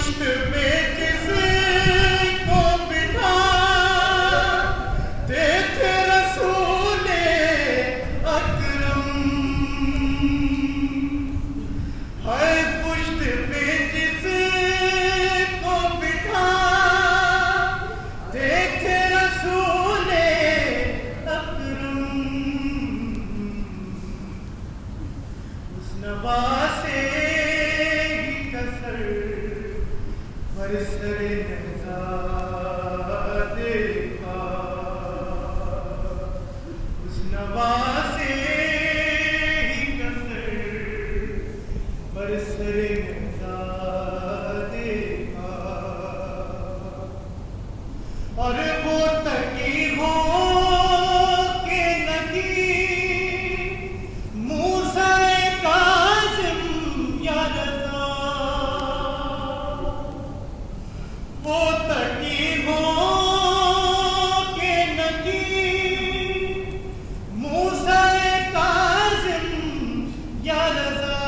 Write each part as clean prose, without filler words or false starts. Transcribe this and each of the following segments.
پشت پہ کسی کو بٹھا دیتے رسول اکرم، ہے پشت پہ کسی کو بٹھا دیتے رسول اکرم، اس نواسے ہی کسر برسر نہزاد دیکھا، اس نواسے ہی کسر برسر نہزاد دیکھا، اور وہ تکی ہو کہ نگی موسیٰ کاظم یا رضا، وہ تکی ہو کہ نگی موسیٰ کاظم یا رضا،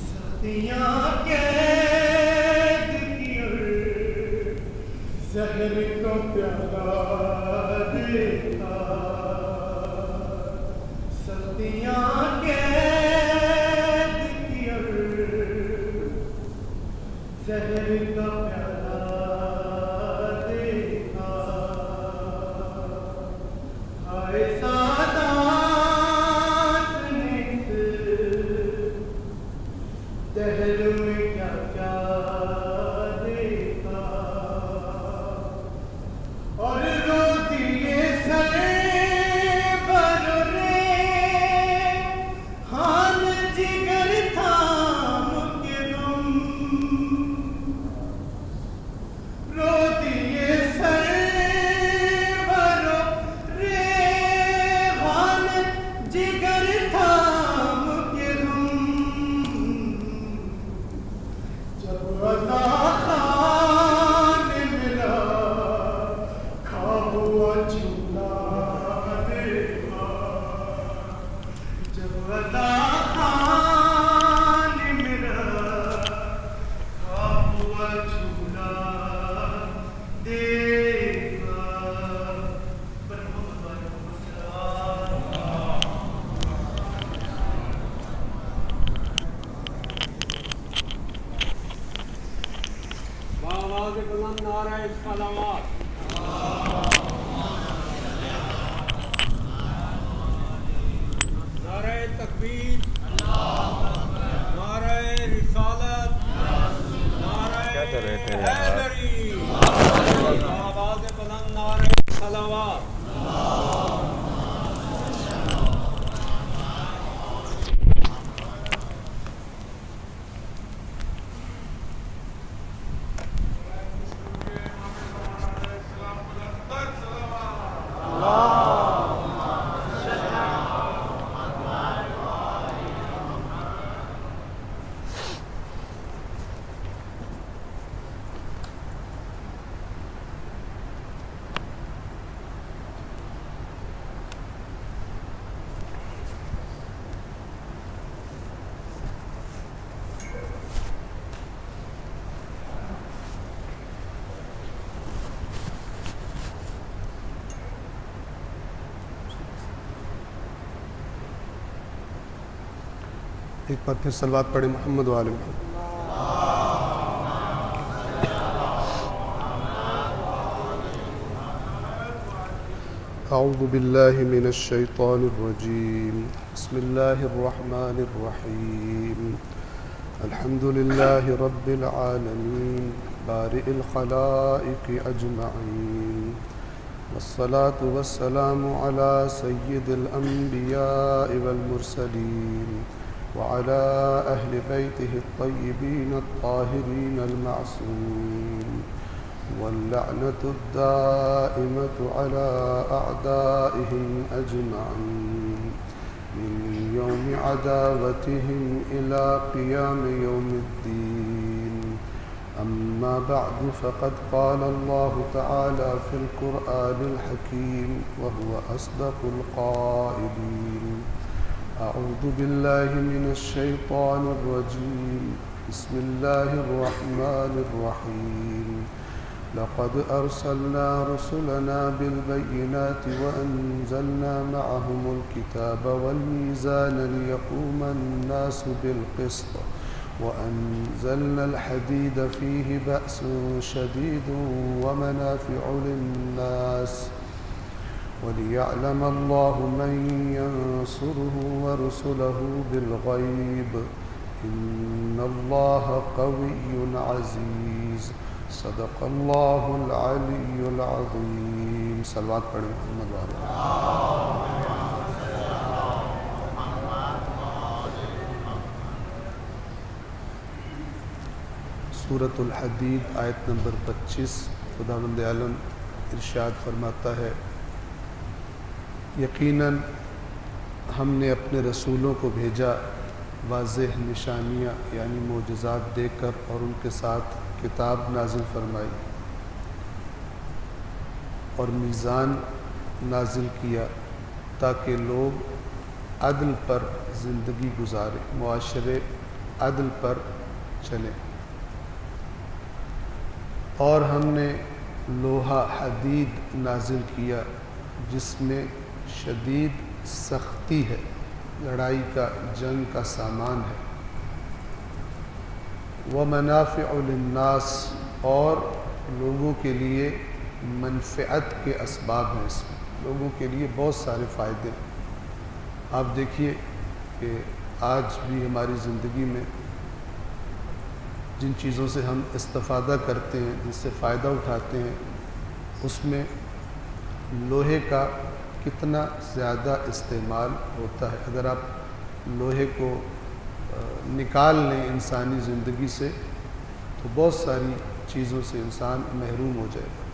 سختیاں قید کی اور زہر کو پیالہ دیکھا، سختیاں قید کی اور زہر کا پیالہ دیکھا، ہائے سادات نے دہر میں کیا کیا دیکھا، اور رو دیے سرے پر حال جگر تھام کے غم، رو دیے سرے پر حال جگر تھام کے غم، جب عطا خان ملا خواب ہوا جھولا دیکھا، جب عطا خان ملا خواب ہوا جھولا دیکھا، بآواز بلند نعرہ صلوات، نعرہ تکبیر، نعرہ رسالت، نعرہ حیدری، بآواز بلند نعرہ صلوات۔ ایک بار پھر صلوات پڑھیں محمد و آل محمد۔ اعوذ باللہ من الشیطان الرجیم، بسم اللہ الرحمن الرحیم، الحمد للہ رب العالمین بارئ الخلائق اجمعین، والصلاة والسلام على سید الانبیاء والمرسلین وعلى أهل بيته الطيبين الطاهرين المعصومين، واللعنة الدائمة على أعدائهم أجمعين من يوم عداوتهم إلى قيام يوم الدين، أما بعد فقد قال الله تعالى في القرآن الحكيم وهو أصدق القائلين، أعوذ بالله من الشيطان الرجيم بسم الله الرحمن الرحيم لقد أرسلنا رسلنا بالبينات وأنزلنا معهم الكتاب والميزان ليقوم الناس بالقسط وأنزلنا الحديد فيه بأس شديد ومنافع للناس وليعلم الله من ينصره ورسله بالغيب إن الله قوي عزيز صدق الله العلي العظيم صلوات پڑھیں محمد وعلى سورۃ الحدید آیت نمبر 25 خداوند عالم ارشاد فرماتا ہے یقیناً ہم نے اپنے رسولوں کو بھیجا واضح نشانیاں یعنی معجزات دے کر اور ان کے ساتھ کتاب نازل فرمائی اور میزان نازل کیا تاکہ لوگ عدل پر زندگی گزاریں، معاشرے عدل پر چلیں، اور ہم نے لوہا حدید نازل کیا جس میں شدید سختی ہے، لڑائی کا جنگ کا سامان ہے، ومنافع للناس اور لوگوں کے لیے منفعت کے اسباب ہیں، اس میں لوگوں کے لیے بہت سارے فائدے ہیں۔ آپ دیکھیے کہ آج بھی ہماری زندگی میں جن چیزوں سے ہم استفادہ کرتے ہیں، جن سے فائدہ اٹھاتے ہیں، اس میں لوہے کا کتنا زیادہ استعمال ہوتا ہے۔ اگر آپ لوہے کو نکال لیں انسانی زندگی سے تو بہت ساری چیزوں سے انسان محروم ہو جائے گا۔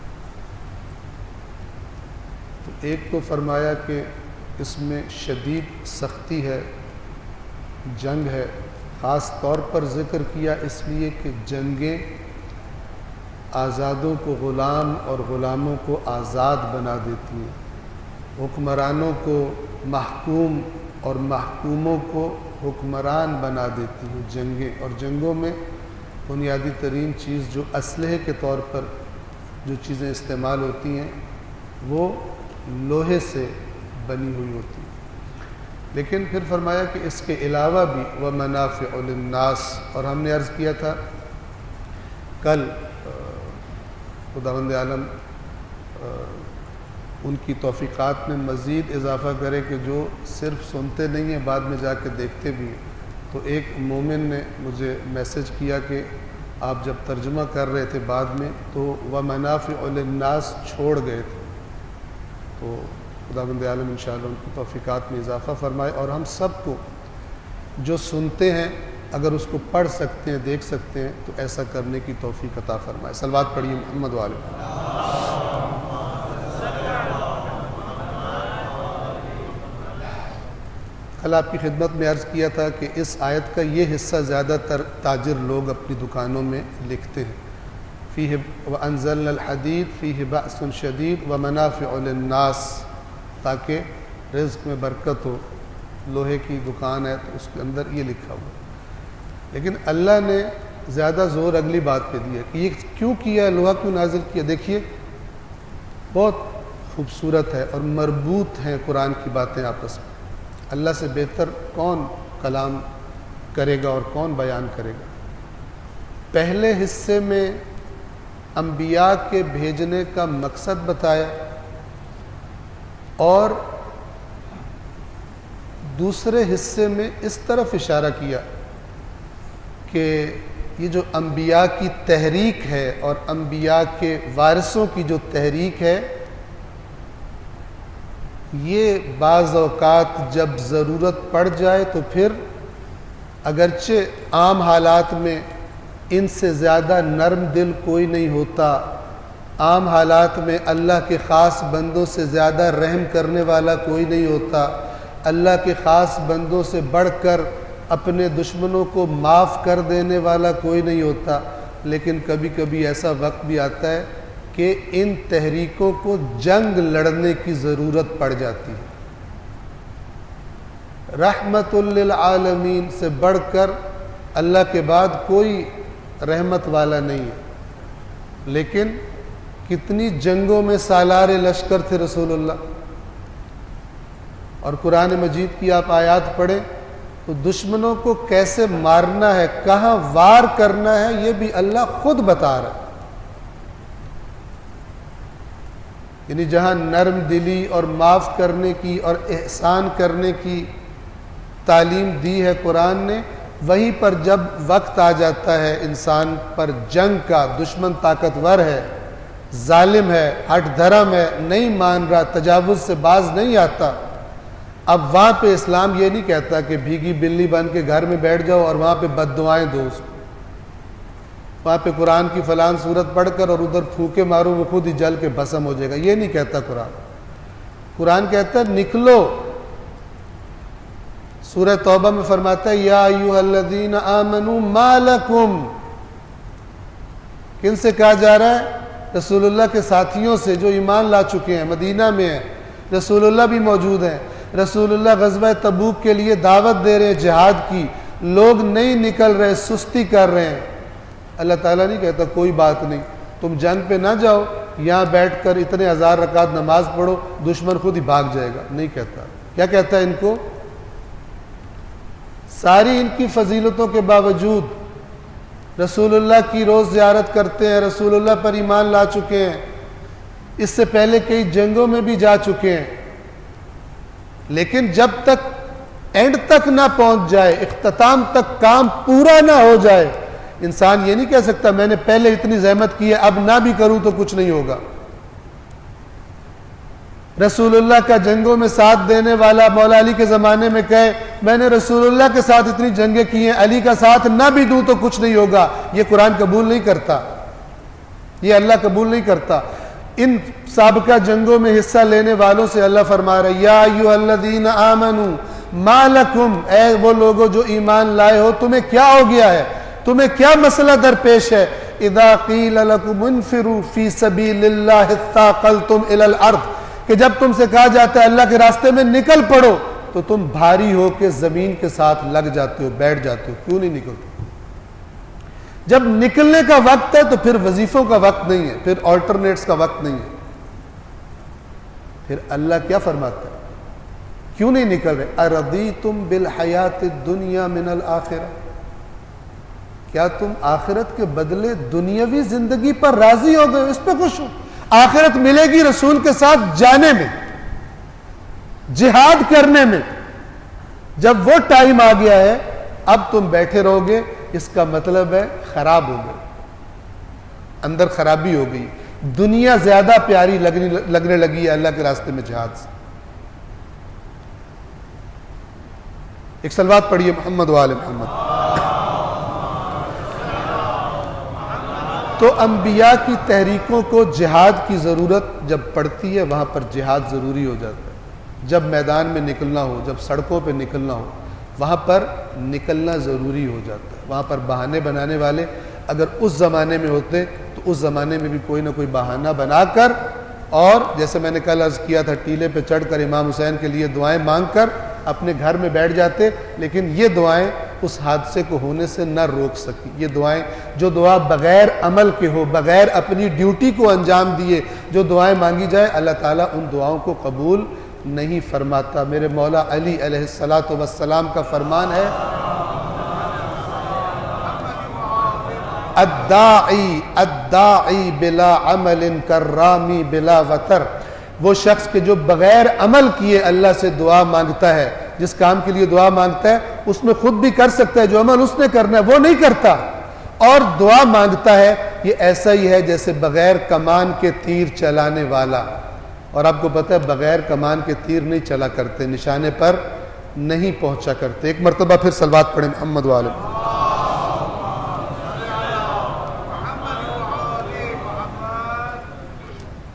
تو ایک تو فرمایا کہ اس میں شدید سختی ہے، جنگ ہے، خاص طور پر ذکر کیا اس لیے کہ جنگیں آزادوں کو غلام اور غلاموں کو آزاد بنا دیتی ہیں، حکمرانوں کو محکوم اور محکوموں کو حکمران بنا دیتی ہیں جنگیں، اور جنگوں میں بنیادی ترین چیز جو اسلحے کے طور پر جو چیزیں استعمال ہوتی ہیں وہ لوہے سے بنی ہوئی ہوتی ہیں۔ لیکن پھر فرمایا کہ اس کے علاوہ بھی ومنافع للناس، اور ہم نے عرض کیا تھا کل خداوند عالم ان کی توفیقات میں مزید اضافہ کرے کہ جو صرف سنتے نہیں ہیں بعد میں جا کے دیکھتے بھی ہیں۔ تو ایک مومن نے مجھے میسج کیا کہ آپ جب ترجمہ کر رہے تھے بعد میں تو ومنافع للناس چھوڑ گئے تھے، تو خداوند عالم انشاءاللہ ان کی توفیقات میں اضافہ فرمائے، اور ہم سب کو جو سنتے ہیں اگر اس کو پڑھ سکتے ہیں، دیکھ سکتے ہیں تو ایسا کرنے کی توفیق عطا فرمائے۔ صلوات پڑھیے محمد وعلیہ۔ کل آپ کی خدمت میں عرض کیا تھا کہ اس آیت کا یہ حصہ زیادہ تر تاجر لوگ اپنی دکانوں میں لکھتے ہیں، فیہ وانزلنا الحدید فیہ بأس شدید ومنافع للناس، تاکہ رزق میں برکت ہو۔ لوہے کی دکان ہے تو اس کے اندر یہ لکھا ہوا، لیکن اللہ نے زیادہ زور اگلی بات پہ دیا کہ یہ کیوں کیا، لوہا کیوں نازل کیا۔ دیکھیے بہت خوبصورت ہے اور مربوط ہیں قرآن کی باتیں آپس میں۔ اللہ سے بہتر کون کلام کرے گا اور کون بیان کرے گا۔ پہلے حصے میں انبیاء کے بھیجنے کا مقصد بتایا، اور دوسرے حصے میں اس طرف اشارہ کیا کہ یہ جو انبیاء کی تحریک ہے اور انبیاء کے وارثوں کی جو تحریک ہے، یہ بعض اوقات جب ضرورت پڑ جائے تو پھر اگرچہ عام حالات میں ان سے زیادہ نرم دل کوئی نہیں ہوتا، عام حالات میں اللہ کے خاص بندوں سے زیادہ رحم کرنے والا کوئی نہیں ہوتا، اللہ کے خاص بندوں سے بڑھ کر اپنے دشمنوں کو معاف کر دینے والا کوئی نہیں ہوتا، لیکن کبھی کبھی ایسا وقت بھی آتا ہے کہ ان تحریکوں کو جنگ لڑنے کی ضرورت پڑ جاتی ہے۔ رحمت للعالمین سے بڑھ کر اللہ کے بعد کوئی رحمت والا نہیں ہے. لیکن کتنی جنگوں میں سالار لشکر تھے رسول اللہ. اور قرآن مجید کی آپ آیات پڑھیں تو دشمنوں کو کیسے مارنا ہے، کہاں وار کرنا ہے، یہ بھی اللہ خود بتا رہا ہے. یعنی جہاں نرم دلی اور معاف کرنے کی اور احسان کرنے کی تعلیم دی ہے قرآن نے، وہیں پر جب وقت آ جاتا ہے انسان پر جنگ کا، دشمن طاقتور ہے، ظالم ہے، ہٹ دھرم ہے، نہیں مان رہا، تجاوز سے باز نہیں آتا، اب وہاں پہ اسلام یہ نہیں کہتا کہ بھیگی بلی بن کے گھر میں بیٹھ جاؤ اور وہاں پہ بد دعائیں دو اس کو، وہاں پہ قرآن کی فلان صورت پڑھ کر اور ادھر پھونکے مارو وہ خود ہی جل کے بھسم ہو جائے گا. یہ نہیں کہتا قرآن. قرآن کہتا ہے نکلو. سورہ توبہ میں فرماتا ہے یا ایھا الذین آمنوا ما لکم. کن سے کہا جا رہا ہے؟ رسول اللہ کے ساتھیوں سے جو ایمان لا چکے ہیں، مدینہ میں ہیں، رسول اللہ بھی موجود ہیں. رسول اللہ غزوہ تبوک کے لیے دعوت دے رہے ہیں جہاد کی، لوگ نہیں نکل رہے، سستی کر رہے ہیں. اللہ تعالیٰ نہیں کہتا کوئی بات نہیں، تم جنگ پہ نہ جاؤ، یہاں بیٹھ کر اتنے 1000 رکعت نماز پڑھو، دشمن خود ہی بھاگ جائے گا. نہیں کہتا. کیا کہتا ہے ان کو؟ ساری ان کی فضیلتوں کے باوجود رسول اللہ کی روز زیارت کرتے ہیں، رسول اللہ پر ایمان لا چکے ہیں، اس سے پہلے کئی جنگوں میں بھی جا چکے ہیں، لیکن جب تک اینڈ تک نہ پہنچ جائے، اختتام تک کام پورا نہ ہو جائے، انسان یہ نہیں کہہ سکتا میں نے پہلے اتنی زحمت کی ہے اب نہ بھی کروں تو کچھ نہیں ہوگا. رسول اللہ کا جنگوں میں ساتھ دینے والا مولا علی کے زمانے میں کہے میں نے رسول اللہ کے ساتھ اتنی جنگیں کی ہیں، علی کا ساتھ نہ بھی دوں تو کچھ نہیں ہوگا، یہ قرآن قبول نہیں کرتا، یہ اللہ قبول نہیں کرتا. ان سابقہ جنگوں میں حصہ لینے والوں سے اللہ فرما رہا ہے یا ایھا الذین آمنوا ما لکم، اے وہ لوگوں جو ایمان لائے ہو تمہیں کیا ہو گیا ہے، تمہیں کیا مسئلہ درپیش ہے. اذا قیل لکم انفروا فی سبیل اللہ اثاقلتم الی الارض، کہ جب تم سے کہا جاتا ہے اللہ کے راستے میں نکل پڑو تو تم بھاری ہو کے زمین کے ساتھ لگ جاتے ہو، بیٹھ جاتے ہو. کیوں نہیں نکلتے؟ جب نکلنے کا وقت ہے تو پھر وظیفوں کا وقت نہیں ہے، پھر آلٹرنیٹس کا وقت نہیں ہے. پھر اللہ کیا فرماتا ہے؟ کیوں نہیں نکل رہے؟ ارضیتم بالحیات الدنیا من الآخرہ، کیا تم آخرت کے بدلے دنیاوی زندگی پر راضی ہو گئے، اس پہ خوش ہو؟ آخرت ملے گی رسول کے ساتھ جانے میں، جہاد کرنے میں. جب وہ ٹائم آ گیا ہے اب تم بیٹھے رہو گے، اس کا مطلب ہے خراب ہو گئے، اندر خرابی ہو گئی، دنیا زیادہ پیاری لگنے لگی ہے اللہ کے راستے میں جہاد سے. ایک صلوات پڑھیے محمد و آل محمد. تو انبیاء کی تحریکوں کو جہاد کی ضرورت جب پڑتی ہے وہاں پر جہاد ضروری ہو جاتا ہے. جب میدان میں نکلنا ہو، جب سڑکوں پہ نکلنا ہو، وہاں پر نکلنا ضروری ہو جاتا ہے. وہاں پر بہانے بنانے والے اگر اس زمانے میں ہوتے تو اس زمانے میں بھی کوئی نہ کوئی بہانہ بنا کر، اور جیسے میں نے کل عرض کیا تھا ٹیلے پہ چڑھ کر امام حسین کے لیے دعائیں مانگ کر اپنے گھر میں بیٹھ جاتے. لیکن یہ دعائیں اس حادثے کو ہونے سے نہ روک سکی. یہ دعائیں جو دعا بغیر عمل کے ہو، بغیر اپنی ڈیوٹی کو انجام دیے جو دعائیں مانگی جائے، اللہ تعالیٰ ان دعاؤں کو قبول نہیں فرماتا. میرے مولا علی علیہ السلام کا فرمان ہے الداعی بلا عمل کرامی بلا وتر، وہ شخص کہ جو بغیر عمل کیے اللہ سے دعا مانگتا ہے، جس کام کے لیے دعا مانگتا ہے اس میں خود بھی کر سکتا ہے، جو عمل اس نے کرنا ہے وہ نہیں کرتا اور دعا مانگتا ہے، یہ ایسا ہی ہے جیسے بغیر کمان کے تیر چلانے والا. اور آپ کو پتہ ہے بغیر کمان کے تیر نہیں چلا کرتے، نشانے پر نہیں پہنچا کرتے. ایک مرتبہ پھر صلوات پڑھیں محمد و آل محمد.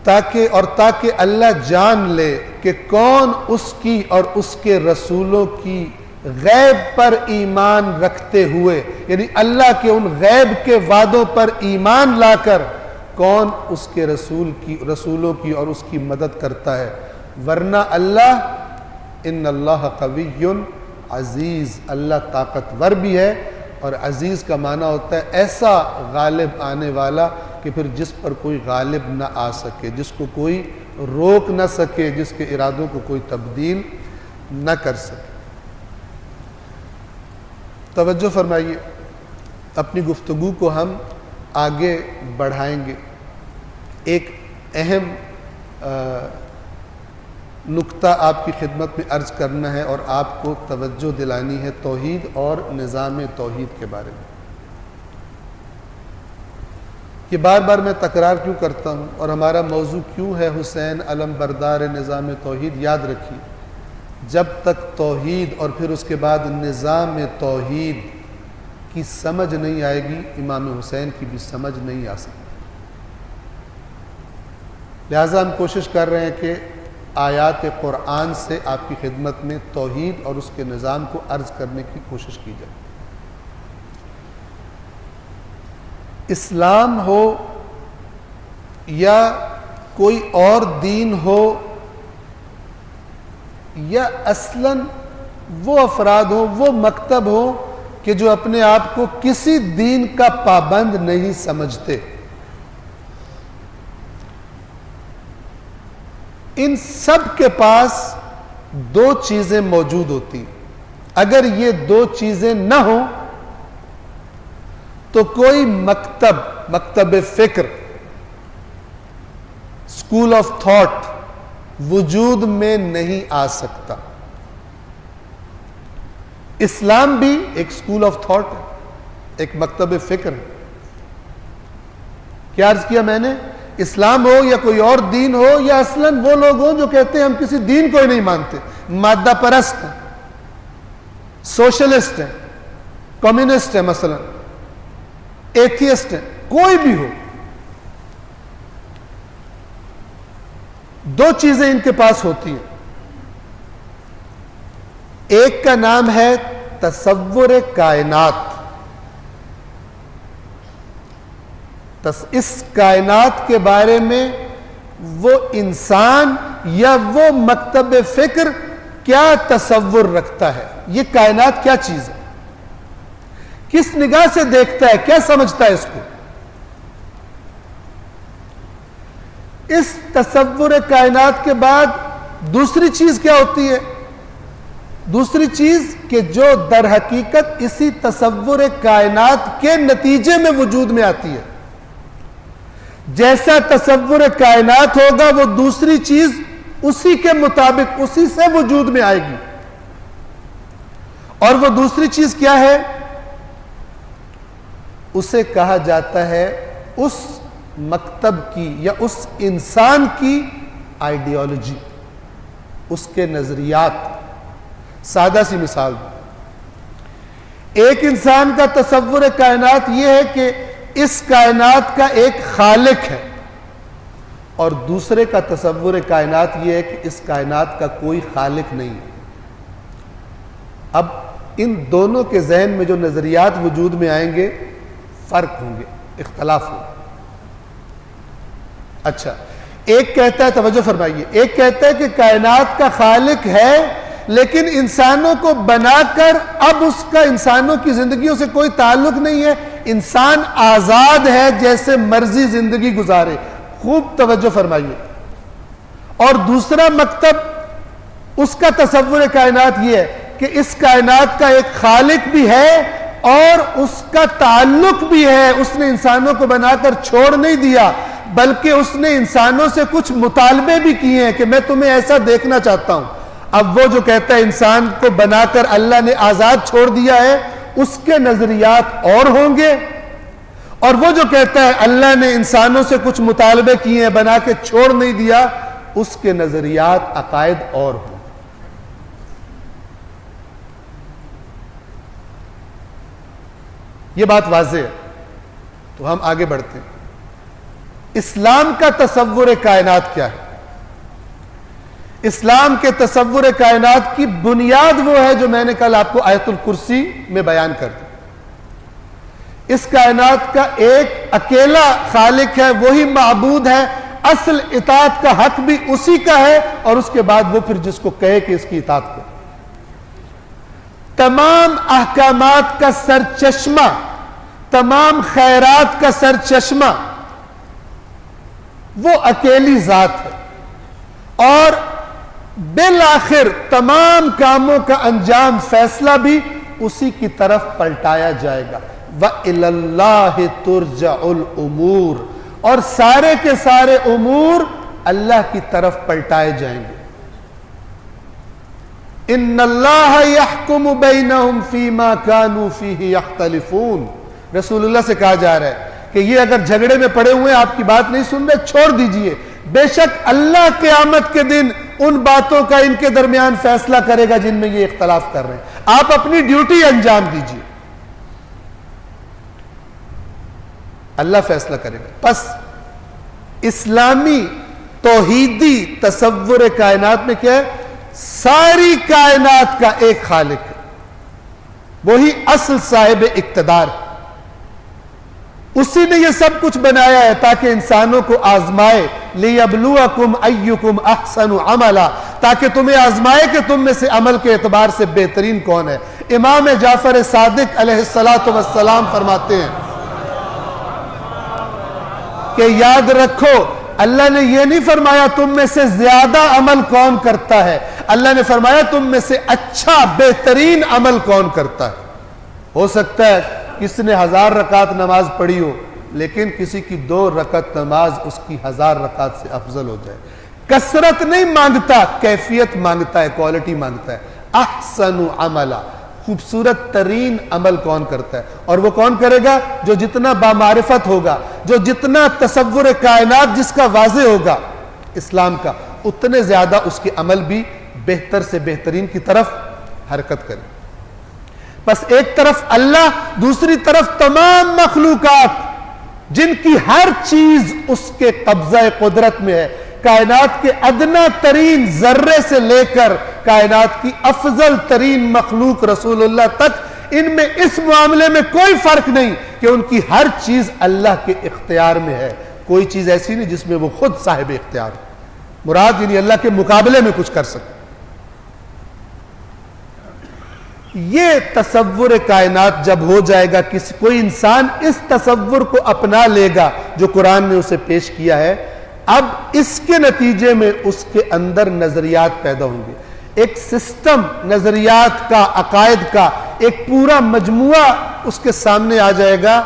تاکہ اللہ جان لے کہ کون اس کی اور اس کے رسولوں کی غیب پر ایمان رکھتے ہوئے، یعنی اللہ کے ان غیب کے وعدوں پر ایمان لا کر کون اس کے رسولوں کی اور اس کی مدد کرتا ہے. ورنہ اللہ ان اللہ قوی عزیز، اللہ طاقتور بھی ہے، اور عزیز کا معنی ہوتا ہے ایسا غالب آنے والا کہ پھر جس پر کوئی غالب نہ آ سکے، جس کو کوئی روک نہ سکے، جس کے ارادوں کو کوئی تبدیل نہ کر سکے۔ توجہ فرمائیے، اپنی گفتگو کو ہم آگے بڑھائیں گے۔ ایک اہم نقطہ آپ کی خدمت میں عرض کرنا ہے اور آپ کو توجہ دلانی ہے توحید اور نظام توحید کے بارے میں۔ یہ بار بار میں تکرار کیوں کرتا ہوں اور ہمارا موضوع کیوں ہے حسین علم بردار نظام توحید؟ یاد رکھیے، جب تک توحید اور پھر اس کے بعد نظام توحید کی سمجھ نہیں آئے گی، امام حسین کی بھی سمجھ نہیں آ سکتی۔ لہٰذا ہم کوشش کر رہے ہیں کہ آیات قرآن سے آپ کی خدمت میں توحید اور اس کے نظام کو عرض کرنے کی کوشش کی جائے۔ اسلام ہو یا کوئی اور دین ہو، یا اصلاً وہ افراد ہو، وہ مکتب ہو کہ جو اپنے آپ کو کسی دین کا پابند نہیں سمجھتے، ان سب کے پاس دو چیزیں موجود ہوتی ہیں۔ اگر یہ دو چیزیں نہ ہوں تو کوئی مکتب فکر، اسکول آف تھاٹ وجود میں نہیں آ سکتا۔ اسلام بھی ایک اسکول آف تھاٹ ہے، ایک مکتب فکر ہے۔ کیا عرض کیا میں نے؟ اسلام ہو یا کوئی اور دین ہو، یا اصلاً وہ لوگ ہوں جو کہتے ہیں ہم کسی دین کو ہی نہیں مانتے، مادہ پرست ہیں، سوشلسٹ ہیں، کمیونسٹ ہیں، مثلا ایتھیسٹ ہیں، کوئی بھی ہو، دو چیزیں ان کے پاس ہوتی ہیں۔ ایک کا نام ہے تصور کائنات، اس کائنات کے بارے میں وہ انسان یا وہ مکتب فکر کیا تصور رکھتا ہے، یہ کائنات کیا چیز ہے، کس نگاہ سے دیکھتا ہے، کیا سمجھتا ہے اس کو۔ اس تصور کائنات کے بعد دوسری چیز کیا ہوتی ہے؟ دوسری چیز کہ جو در حقیقت اسی تصور کائنات کے نتیجے میں وجود میں آتی ہے۔ جیسا تصور کائنات ہوگا وہ دوسری چیز اسی کے مطابق، اسی سے وجود میں آئے گی۔ اور وہ دوسری چیز کیا ہے؟ اسے کہا جاتا ہے اس مکتب کی یا اس انسان کی آئیڈیالوجی، اس کے نظریات۔ سادہ سی مثال، ایک انسان کا تصور کائنات یہ ہے کہ اس کائنات کا ایک خالق ہے، اور دوسرے کا تصور کائنات یہ ہے کہ اس کائنات کا کوئی خالق نہیں ہے۔ اب ان دونوں کے ذہن میں جو نظریات وجود میں آئیں گے فرق ہوں گے، اختلاف ہوگا۔ اچھا، ایک کہتا ہے، توجہ فرمائیے، ایک کہتا ہے کہ کائنات کا خالق ہے لیکن انسانوں کو بنا کر اب اس کا انسانوں کی زندگیوں سے کوئی تعلق نہیں ہے، انسان آزاد ہے جیسے مرضی زندگی گزارے۔ خوب توجہ فرمائیے۔ اور دوسرا مکتب، اس کا تصور کائنات یہ ہے کہ اس کائنات کا ایک خالق بھی ہے اور اس کا تعلق بھی ہے، اس نے انسانوں کو بنا کر چھوڑ نہیں دیا، بلکہ اس نے انسانوں سے کچھ مطالبے بھی کیے ہیں کہ میں تمہیں ایسا دیکھنا چاہتا ہوں۔ اب وہ جو کہتا ہے انسان کو بنا کر اللہ نے آزاد چھوڑ دیا ہے، اس کے نظریات اور ہوں گے، اور وہ جو کہتا ہے اللہ نے انسانوں سے کچھ مطالبے کیے ہیں بنا کے چھوڑ نہیں دیا، اس کے نظریات، عقائد اور ہوں۔ یہ بات واضح ہے، تو ہم آگے بڑھتے ہیں۔ اسلام کا تصور کائنات کیا ہے؟ اسلام کے تصور کائنات کی بنیاد وہ ہے جو میں نے کل آپ کو آیت الکرسی میں بیان کر دی۔ اس کائنات کا ایک اکیلا خالق ہے، وہی معبود ہے، اصل اطاعت کا حق بھی اسی کا ہے، اور اس کے بعد وہ پھر جس کو کہے کہ اس کی اطاعت کرو۔ تمام احکامات کا سرچشمہ، تمام خیرات کا سرچشمہ وہ اکیلی ذات ہے، اور بالآخر تمام کاموں کا انجام، فیصلہ بھی اسی کی طرف پلٹایا جائے گا۔ وَإِلَى اللَّهِ تُرْجَعُ الْأُمُورِ، اور سارے کے سارے امور اللہ کی طرف پلٹائے جائیں گے۔ إِنَّ اللَّهَ يَحْكُمُ بَيْنَهُمْ فِي مَا كَانُوا فِيهِ يَخْتَلِفُونَ۔ رسول اللہ سے کہا جا رہا ہے کہ یہ اگر جھگڑے میں پڑے ہوئے ہیں، آپ کی بات نہیں سن رہے، چھوڑ دیجئے، بے شک اللہ قیامت کے دن ان باتوں کا ان کے درمیان فیصلہ کرے گا جن میں یہ اختلاف کر رہے ہیں، آپ اپنی ڈیوٹی انجام دیجئے، اللہ فیصلہ کرے گا۔ پس اسلامی توحیدی تصور کائنات میں کیا ہے؟ ساری کائنات کا ایک خالق ہے، وہی اصل صاحب اقتدار ہے، اسی نے یہ سب کچھ بنایا ہے تاکہ انسانوں کو آزمائے، لِيَبْلُوَكُمْ أَيُّكُمْ أَحْسَنُ عَمَلًا، تاکہ تمہیں آزمائے کہ تم میں سے عمل کے اعتبار سے بہترین کون ہے۔ امام جعفر صادق علیہ السلام فرماتے ہیں کہ یاد رکھو، اللہ نے یہ نہیں فرمایا تم میں سے زیادہ عمل کون کرتا ہے، اللہ نے فرمایا تم میں سے اچھا بہترین عمل کون کرتا ہے۔ ہو سکتا ہے کسی نے 1000 رکعت نماز پڑھی ہو، لیکن کسی کی 2 رکعت نماز اس کی 1000 رکعت سے افضل ہو جائے۔ کثرت نہیں مانگتا، کیفیت مانگتا ہے، کوالٹی مانگتا ہے۔ احسن عملا، خوبصورت ترین عمل کون کرتا ہے، اور وہ کون کرے گا؟ جو جتنا بامعرفت ہوگا، جو جتنا تصور کائنات جس کا واضح ہوگا اسلام کا، اتنے زیادہ اس کے عمل بھی بہتر سے بہترین کی طرف حرکت کرے۔ بس ایک طرف اللہ، دوسری طرف تمام مخلوقات جن کی ہر چیز اس کے قبضہ قدرت میں ہے، کائنات کے ادنا ترین ذرے سے لے کر کائنات کی افضل ترین مخلوق رسول اللہ تک، ان میں اس معاملے میں کوئی فرق نہیں کہ ان کی ہر چیز اللہ کے اختیار میں ہے، کوئی چیز ایسی نہیں جس میں وہ خود صاحب اختیار ہو، مراد یعنی اللہ کے مقابلے میں کچھ کر سکتے۔ یہ تصور کائنات جب ہو جائے گا، کوئی انسان اس تصور کو اپنا لے گا جو قرآن نے اسے پیش کیا ہے، اب اس کے نتیجے میں اس کے اندر نظریات پیدا ہوں گے، ایک سسٹم نظریات کا، عقائد کا ایک پورا مجموعہ اس کے سامنے آ جائے گا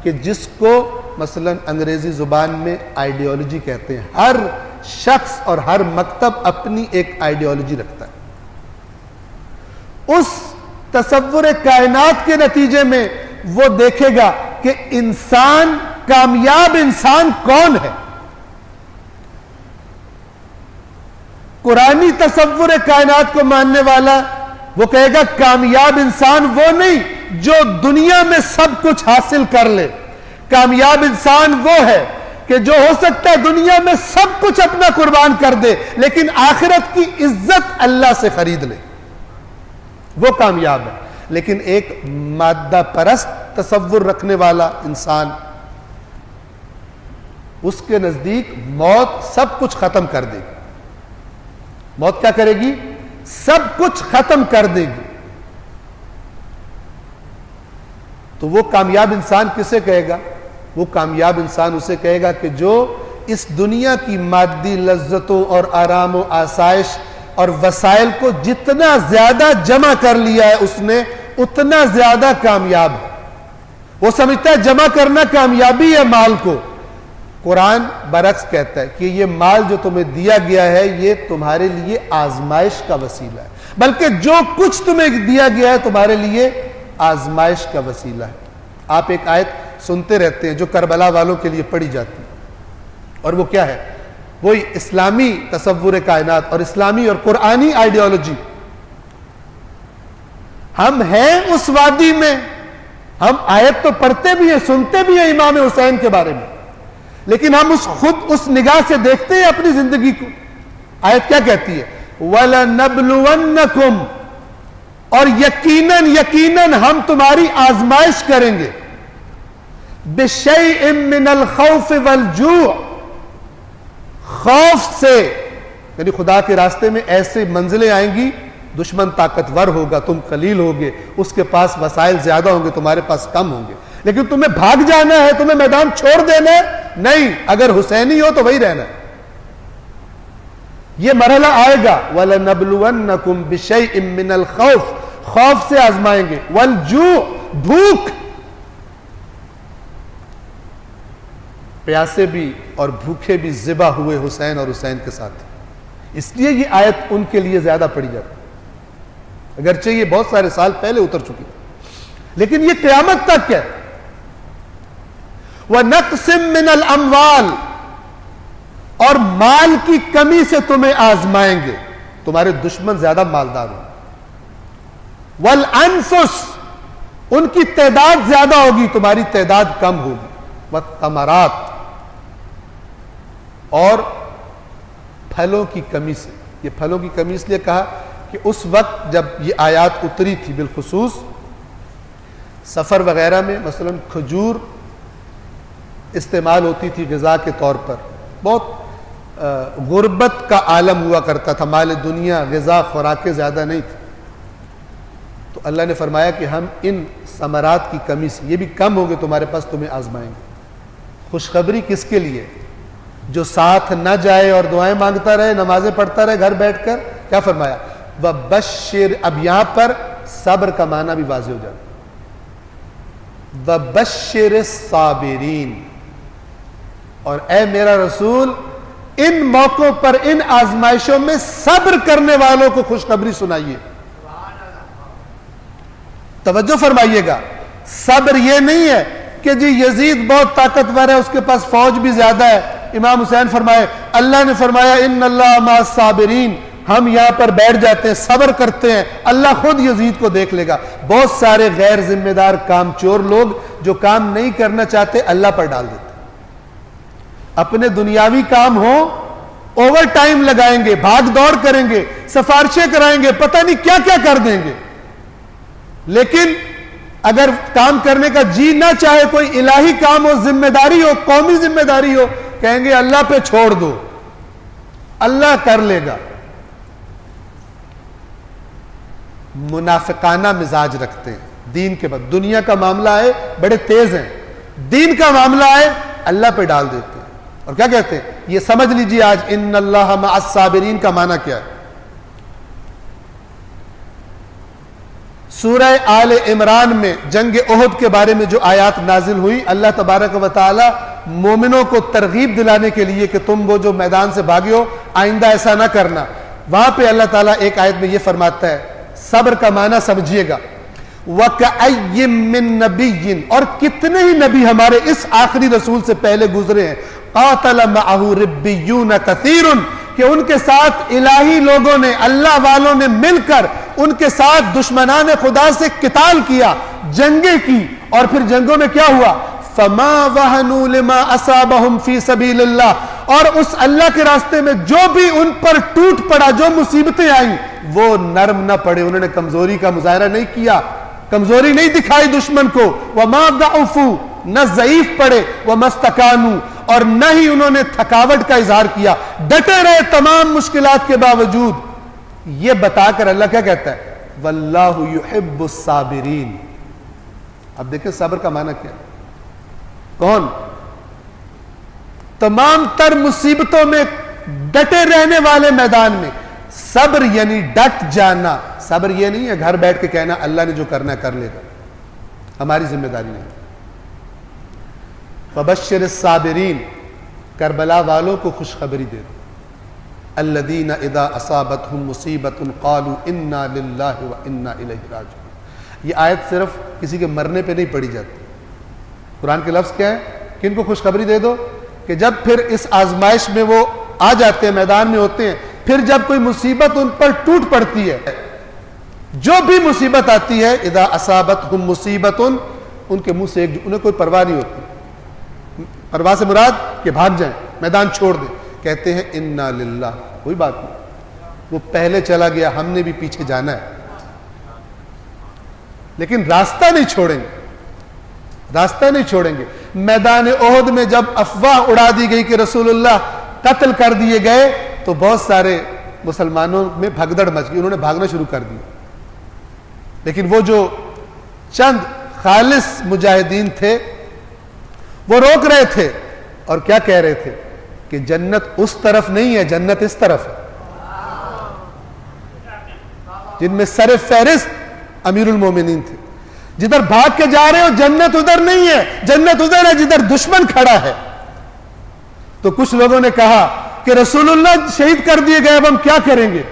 کہ جس کو مثلا انگریزی زبان میں آئیڈیالوجی کہتے ہیں۔ ہر شخص اور ہر مکتب اپنی ایک آئیڈیالوجی رکھتا ہے۔ اس تصور کائنات کے نتیجے میں وہ دیکھے گا کہ انسان، کامیاب انسان کون ہے۔ قرآنی تصور کائنات کو ماننے والا وہ کہے گا کامیاب انسان وہ نہیں جو دنیا میں سب کچھ حاصل کر لے، کامیاب انسان وہ ہے کہ جو ہو سکتا ہے دنیا میں سب کچھ اپنا قربان کر دے لیکن آخرت کی عزت اللہ سے خرید لے، وہ کامیاب ہے۔ لیکن ایک مادہ پرست تصور رکھنے والا انسان، اس کے نزدیک موت سب کچھ ختم کر دے گی۔ موت کیا کرے گی؟ سب کچھ ختم کر دے گی۔ تو وہ کامیاب انسان کسے کہے گا؟ وہ کامیاب انسان اسے کہے گا کہ جو اس دنیا کی مادی لذتوں اور آرام و آسائش اور وسائل کو جتنا زیادہ جمع کر لیا ہے اس نے، اتنا زیادہ کامیاب ہے۔ وہ سمجھتا ہے جمع کرنا کامیابی ہے مال کو۔ قرآن برعکس کہتا ہے کہ یہ مال جو تمہیں دیا گیا ہے یہ تمہارے لیے آزمائش کا وسیلہ ہے، بلکہ جو کچھ تمہیں دیا گیا ہے تمہارے لیے آزمائش کا وسیلہ ہے۔ آپ ایک آیت سنتے رہتے ہیں جو کربلا والوں کے لیے پڑھی جاتی ہے، اور وہ کیا ہے؟ وہی اسلامی تصور کائنات اور اسلامی اور قرآنی آئیڈیالوجی۔ ہم ہیں اس وادی میں، ہم آیت تو پڑھتے بھی ہیں، سنتے بھی ہیں امام حسین کے بارے میں، لیکن ہم خود اس نگاہ سے دیکھتے ہیں اپنی زندگی کو۔ آیت کیا کہتی ہے؟ وَلَنَبْلُوَنَّكُمْ، اور یقیناً ہم تمہاری آزمائش کریں گے، بِشَيْءٍ مِّنَ الْخَوْفِ وَالْجُوعِ، خوف سے، یعنی خدا کے راستے میں ایسے منزلیں آئیں گی دشمن طاقتور ہوگا، تم قلیل ہوگے، اس کے پاس وسائل زیادہ ہوں گے، تمہارے پاس کم ہوں گے، لیکن تمہیں بھاگ جانا ہے، تمہیں میدان چھوڑ دینا ہے نہیں، اگر حسینی ہو تو وہی رہنا ہے۔ یہ مرحلہ آئے گا، وَلَنَبْلُوَنَّكُمْ بِشَيْءٍ مِّنَ الْخَوْفِ، خوف سے آزمائیں گے، وَالْجُوعِ، بھوک، پیاسے بھی اور بھوکے بھی ذبح ہوئے حسین اور حسین کے ساتھ، اس لیے یہ آیت ان کے لیے زیادہ پڑھی جاتی، اگرچہ یہ بہت سارے سال پہلے اتر چکی لیکن یہ قیامت تک ہے۔ وَنَقْسِم مِّنَ الْأَمْوَالِ، اور مال کی کمی سے تمہیں آزمائیں گے، تمہارے دشمن زیادہ مالدار ہوں۔ وَالْأَنفُسِ، ان کی تعداد زیادہ ہوگی، تمہاری تعداد کم ہوگی۔ وَالثَّمَرَاتِ، اور پھلوں کی کمی سے، یہ پھلوں کی کمی اس لیے کہا کہ اس وقت جب یہ آیات اتری تھی بالخصوص سفر وغیرہ میں مثلا کھجور استعمال ہوتی تھی غذا کے طور پر، بہت غربت کا عالم ہوا کرتا تھا، مال دنیا، غذا، خوراکیں زیادہ نہیں تھی، تو اللہ نے فرمایا کہ ہم ان ثمرات کی کمی سے، یہ بھی کم ہوں گے تمہارے پاس، تمہیں آزمائیں گے۔ خوشخبری کس کے لیے؟ جو ساتھ نہ جائے اور دعائیں مانگتا رہے، نمازیں پڑھتا رہے گھر بیٹھ کر، کیا فرمایا؟ وَبَشِّرْ، اب یہاں پر صبر کا معنی بھی واضح ہو جاتا، وَبَشِّرِ الصَّابِرِينَ، اور اے میرا رسول ان موقعوں پر، ان آزمائشوں میں صبر کرنے والوں کو خوشخبری سنائیے۔ توجہ فرمائیے گا، صبر یہ نہیں ہے کہ جی یزید بہت طاقتور ہے، اس کے پاس فوج بھی زیادہ ہے، امام حسین فرمائے اللہ نے فرمایا ان اللہ مع الصابرین، ہم یہاں پر بیٹھ جاتے ہیں، صبر کرتے ہیں، اللہ خود یزید کو دیکھ لے گا۔ بہت سارے غیر ذمہ دار کام چور لوگ جو کام نہیں کرنا چاہتے اللہ پر ڈال دیتے، اپنے دنیاوی کام ہو اوور ٹائم لگائیں گے، بھاگ دوڑ کریں گے، سفارشیں کرائیں گے، پتہ نہیں کیا کیا کر دیں گے، لیکن اگر کام کرنے کا جی نہ چاہے، کوئی الہی کام ہو، ذمہ داری ہو، قومی ذمہ داری ہو، کہیں گے اللہ پہ چھوڑ دو، اللہ کر لے گا۔ منافقانہ مزاج رکھتے ہیں دین کے بعد، دنیا کا معاملہ ہے بڑے تیز ہیں، دین کا معاملہ ہے اللہ پہ ڈال دیتے ہیں، اور کیا کہتے ہیں؟ یہ سمجھ لیجیے آج ان اللہ مع الصابرین کا معنی کیا ہے۔ سورہ آل عمران میں جنگ احد کے بارے میں جو آیات نازل ہوئی، اللہ تبارک و تعالی مومنوں کو ترغیب دلانے کے لیے کہ تم وہ جو میدان سے بھاگے ہو آئندہ ایسا نہ کرنا، وہاں پہ اللہ تعالیٰ ایک آیت میں یہ فرماتا ہے، صبر کا معنی سمجھیے گا، وَكَأَيٍّ مِّن نَبِيٍّ، اور کتنے ہی نبی ہمارے اس آخری رسول سے پہلے گزرے ہیں، قَاتَلَ مَعَهُ رِبِّيُّونَ كَثِيرٌ، کہ ان کے ساتھ الہی لوگوں نے، اللہ والوں نے مل کر ان کے ساتھ دشمنان خدا سے قتال کیا، جنگیں کی، اور پھر جنگوں میں کیا ہوا؟ فَمَا وَهَنُوا لِمَا أَصَابَهُمْ فِي سَبِيلِ اللَّهِ، اور اس اللہ کے راستے میں جو بھی ان پر ٹوٹ پڑا، جو مصیبتیں آئیں، وہ نرم نہ پڑے، انہوں نے کمزوری کا مظاہرہ نہیں کیا، کمزوری نہیں دکھائی دشمن کو، وَمَا ضَعُفُوا، نہ ضعیف پڑے، وَمَا اسْتَكَانُوا، اور نہ ہی انہوں نے تھکاوٹ کا اظہار کیا، ڈٹے رہے تمام مشکلات کے باوجود۔ یہ بتا کر اللہ کیا کہتا ہے؟ وَاللَّهُ يُحِبُّ الصَّابِرِينَ۔ اب دیکھیں صبر کا معنی کیا ہے؟ کون؟ تمام تر مصیبتوں میں ڈٹے رہنے والے میدان میں۔ صبر یعنی ڈٹ جانا، صبر یہ نہیں ہے گھر بیٹھ کے کہنا اللہ نے جو کرنا ہے کر لے گا، ہماری ذمہ داری نہیں۔ فبشر الصابرین، کربلا والوں کو خوشخبری دے دو، الذین اذا اصابتهم مصیبت قالوا انا للہ وانا الیہ راجعون۔ یہ آیت صرف کسی کے مرنے پہ نہیں پڑھی جاتی، قرآن کے لفظ کیا ہے؟ کن کو خوشخبری دے دو؟ کہ جب پھر اس آزمائش میں وہ آ جاتے ہیں، میدان میں ہوتے ہیں، پھر جب کوئی مصیبت ان پر ٹوٹ پڑتی ہے، جو بھی مصیبت آتی ہے، اذا اصابتهم مصیبت، ان کے منہ سے انہیں کوئی پرواہ نہیں ہوتی، پرواہ سے مراد کہ بھاگ جائیں، میدان چھوڑ دیں، کہتے ہیں انا للہ، کوئی بات نہیں، وہ پہلے چلا گیا، ہم نے بھی پیچھے جانا ہے، لیکن راستہ نہیں چھوڑیں گے، راستہ نہیں چھوڑیں گے۔ میدان احد میں جب افواہ اڑا دی گئی کہ رسول اللہ قتل کر دیے گئے، تو بہت سارے مسلمانوں میں بھگدڑ مچ گئی، انہوں نے بھاگنا شروع کر دیا. لیکن وہ جو چند خالص مجاہدین تھے وہ روک رہے تھے اور کیا کہہ رہے تھے کہ جنت اس طرف نہیں ہے، جنت اس طرف ہے. جن میں سر فہرست امیر المومنین تھے. جدھر بھاگ کے جا رہے ہو جنت ادھر نہیں ہے، جنت ادھر ہے جدھر دشمن کھڑا ہے. تو کچھ لوگوں نے کہا کہ رسول اللہ شہید کر دیے گئے، اب ہم کیا کریں گے؟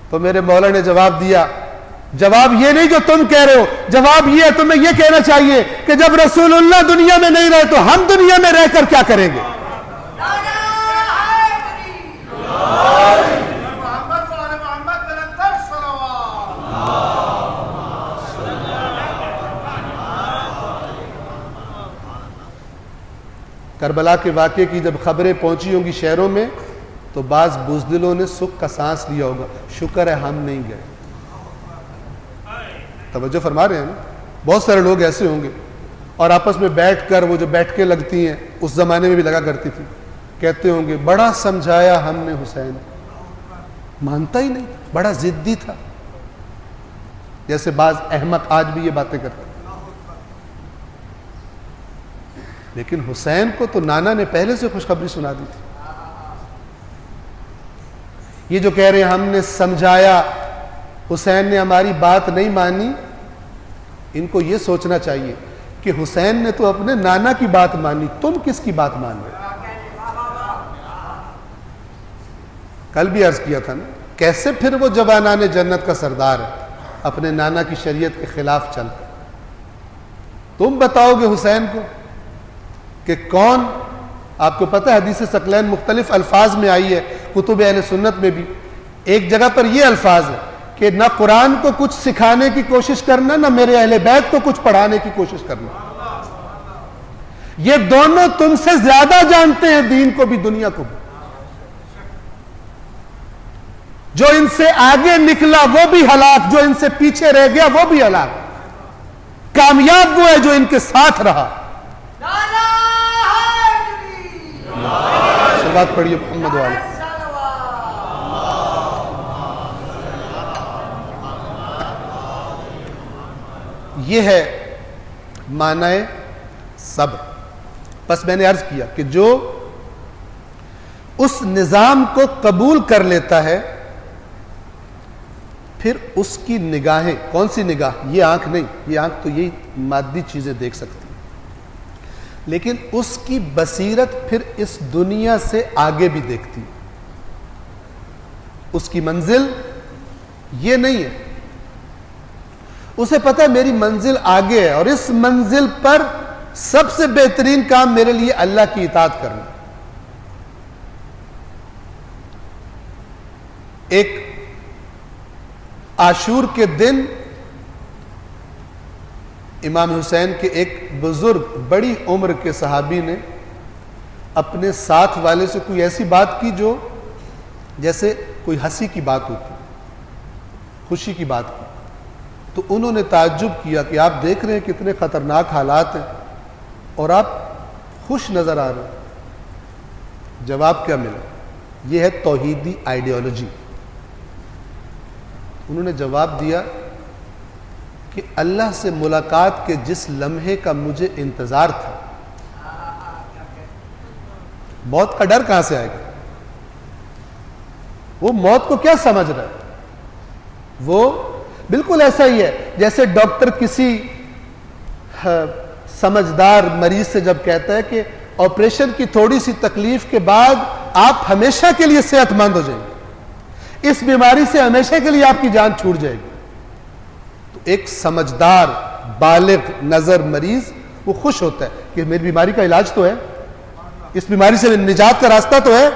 تو میرے مولا نے جواب دیا، جواب یہ نہیں جو تم کہہ رہے ہو، جواب یہ ہے تمہیں یہ کہنا چاہیے کہ جب رسول اللہ دنیا میں نہیں رہے تو ہم دنیا میں رہ کر کیا کریں گے؟ کربلا کے واقعے کی جب خبریں پہنچی ہوں گی شہروں میں تو بعض بزدلوں نے سکھ کا سانس لیا ہوگا، شکر ہے ہم نہیں گئے. توجہ فرما رہے ہیں نا؟ بہت سارے لوگ ایسے ہوں گے اور آپس میں بیٹھ کر وہ جو بیٹھکیں لگتی ہیں اس زمانے میں بھی لگا کرتی تھی، کہتے ہوں گے بڑا سمجھایا ہم نے حسین، مانتا ہی نہیں، بڑا ضدی تھا. جیسے بعض احمق آج بھی یہ باتیں کرتے ہیں. لیکن حسین کو تو نانا نے پہلے سے خوشخبری سنا دی تھی. یہ جو کہہ رہے ہیں ہم نے سمجھایا، حسین نے ہماری بات نہیں مانی، ان کو یہ سوچنا چاہیے کہ حسین نے تو اپنے نانا کی بات مانی، تم کس کی بات مان رہے؟ کل بھی عرض کیا تھا نا، کیسے پھر وہ جوانان جنت کا سردار ہے اپنے نانا کی شریعت کے خلاف چل کر؟ تم بتاؤ گے حسین کو کہ کون؟ آپ کو پتہ ہے حدیث ثقلین مختلف الفاظ میں آئی ہے، کتب اہل سنت میں بھی. ایک جگہ پر یہ الفاظ ہے کہ نہ قرآن کو کچھ سکھانے کی کوشش کرنا، نہ میرے اہل بیت کو کچھ پڑھانے کی کوشش کرنا. یہ دونوں تم سے زیادہ جانتے ہیں دین کو بھی دنیا کو بھی. جو ان سے آگے نکلا وہ بھی ہلاک، جو ان سے پیچھے رہ گیا وہ بھی ہلاک. کامیاب وہ ہے جو ان کے ساتھ رہا. صلوات پڑھیے محمد والے. یہ ہے معنی صبر. بس میں نے عرض کیا کہ جو اس نظام کو قبول کر لیتا ہے پھر اس کی نگاہیں، کون سی نگاہ؟ یہ آنکھ نہیں، یہ آنکھ تو یہی مادی چیزیں دیکھ سکتی، لیکن اس کی بصیرت پھر اس دنیا سے آگے بھی دیکھتی. اس کی منزل یہ نہیں ہے، اسے پتہ ہے میری منزل آگے ہے اور اس منزل پر سب سے بہترین کام میرے لیے اللہ کی اطاعت کرنا. ایک عاشور کے دن امام حسین کے ایک بزرگ بڑی عمر کے صحابی نے اپنے ساتھ والے سے کوئی ایسی بات کی جو جیسے کوئی ہنسی کی بات ہوتی، خوشی کی بات کی. تو انہوں نے تعجب کیا کہ آپ دیکھ رہے ہیں کتنے خطرناک حالات ہیں اور آپ خوش نظر آ رہے ہیں. جواب کیا ملا؟ یہ ہے توحیدی آئیڈیالوجی. انہوں نے جواب دیا کہ اللہ سے ملاقات کے جس لمحے کا مجھے انتظار تھا، موت کا ڈر کہاں سے آئے گا؟ وہ موت کو کیا سمجھ رہا ہے؟ وہ بالکل ایسا ہی ہے جیسے ڈاکٹر کسی سمجھدار مریض سے جب کہتا ہے کہ آپریشن کی تھوڑی سی تکلیف کے بعد آپ ہمیشہ کے لیے صحت مند ہو جائیں گے، اس بیماری سے ہمیشہ کے لیے آپ کی جان چھوٹ جائے گی. تو ایک سمجھدار بالغ نظر مریض وہ خوش ہوتا ہے کہ میری بیماری کا علاج تو ہے، اس بیماری سے نجات کا راستہ تو ہے.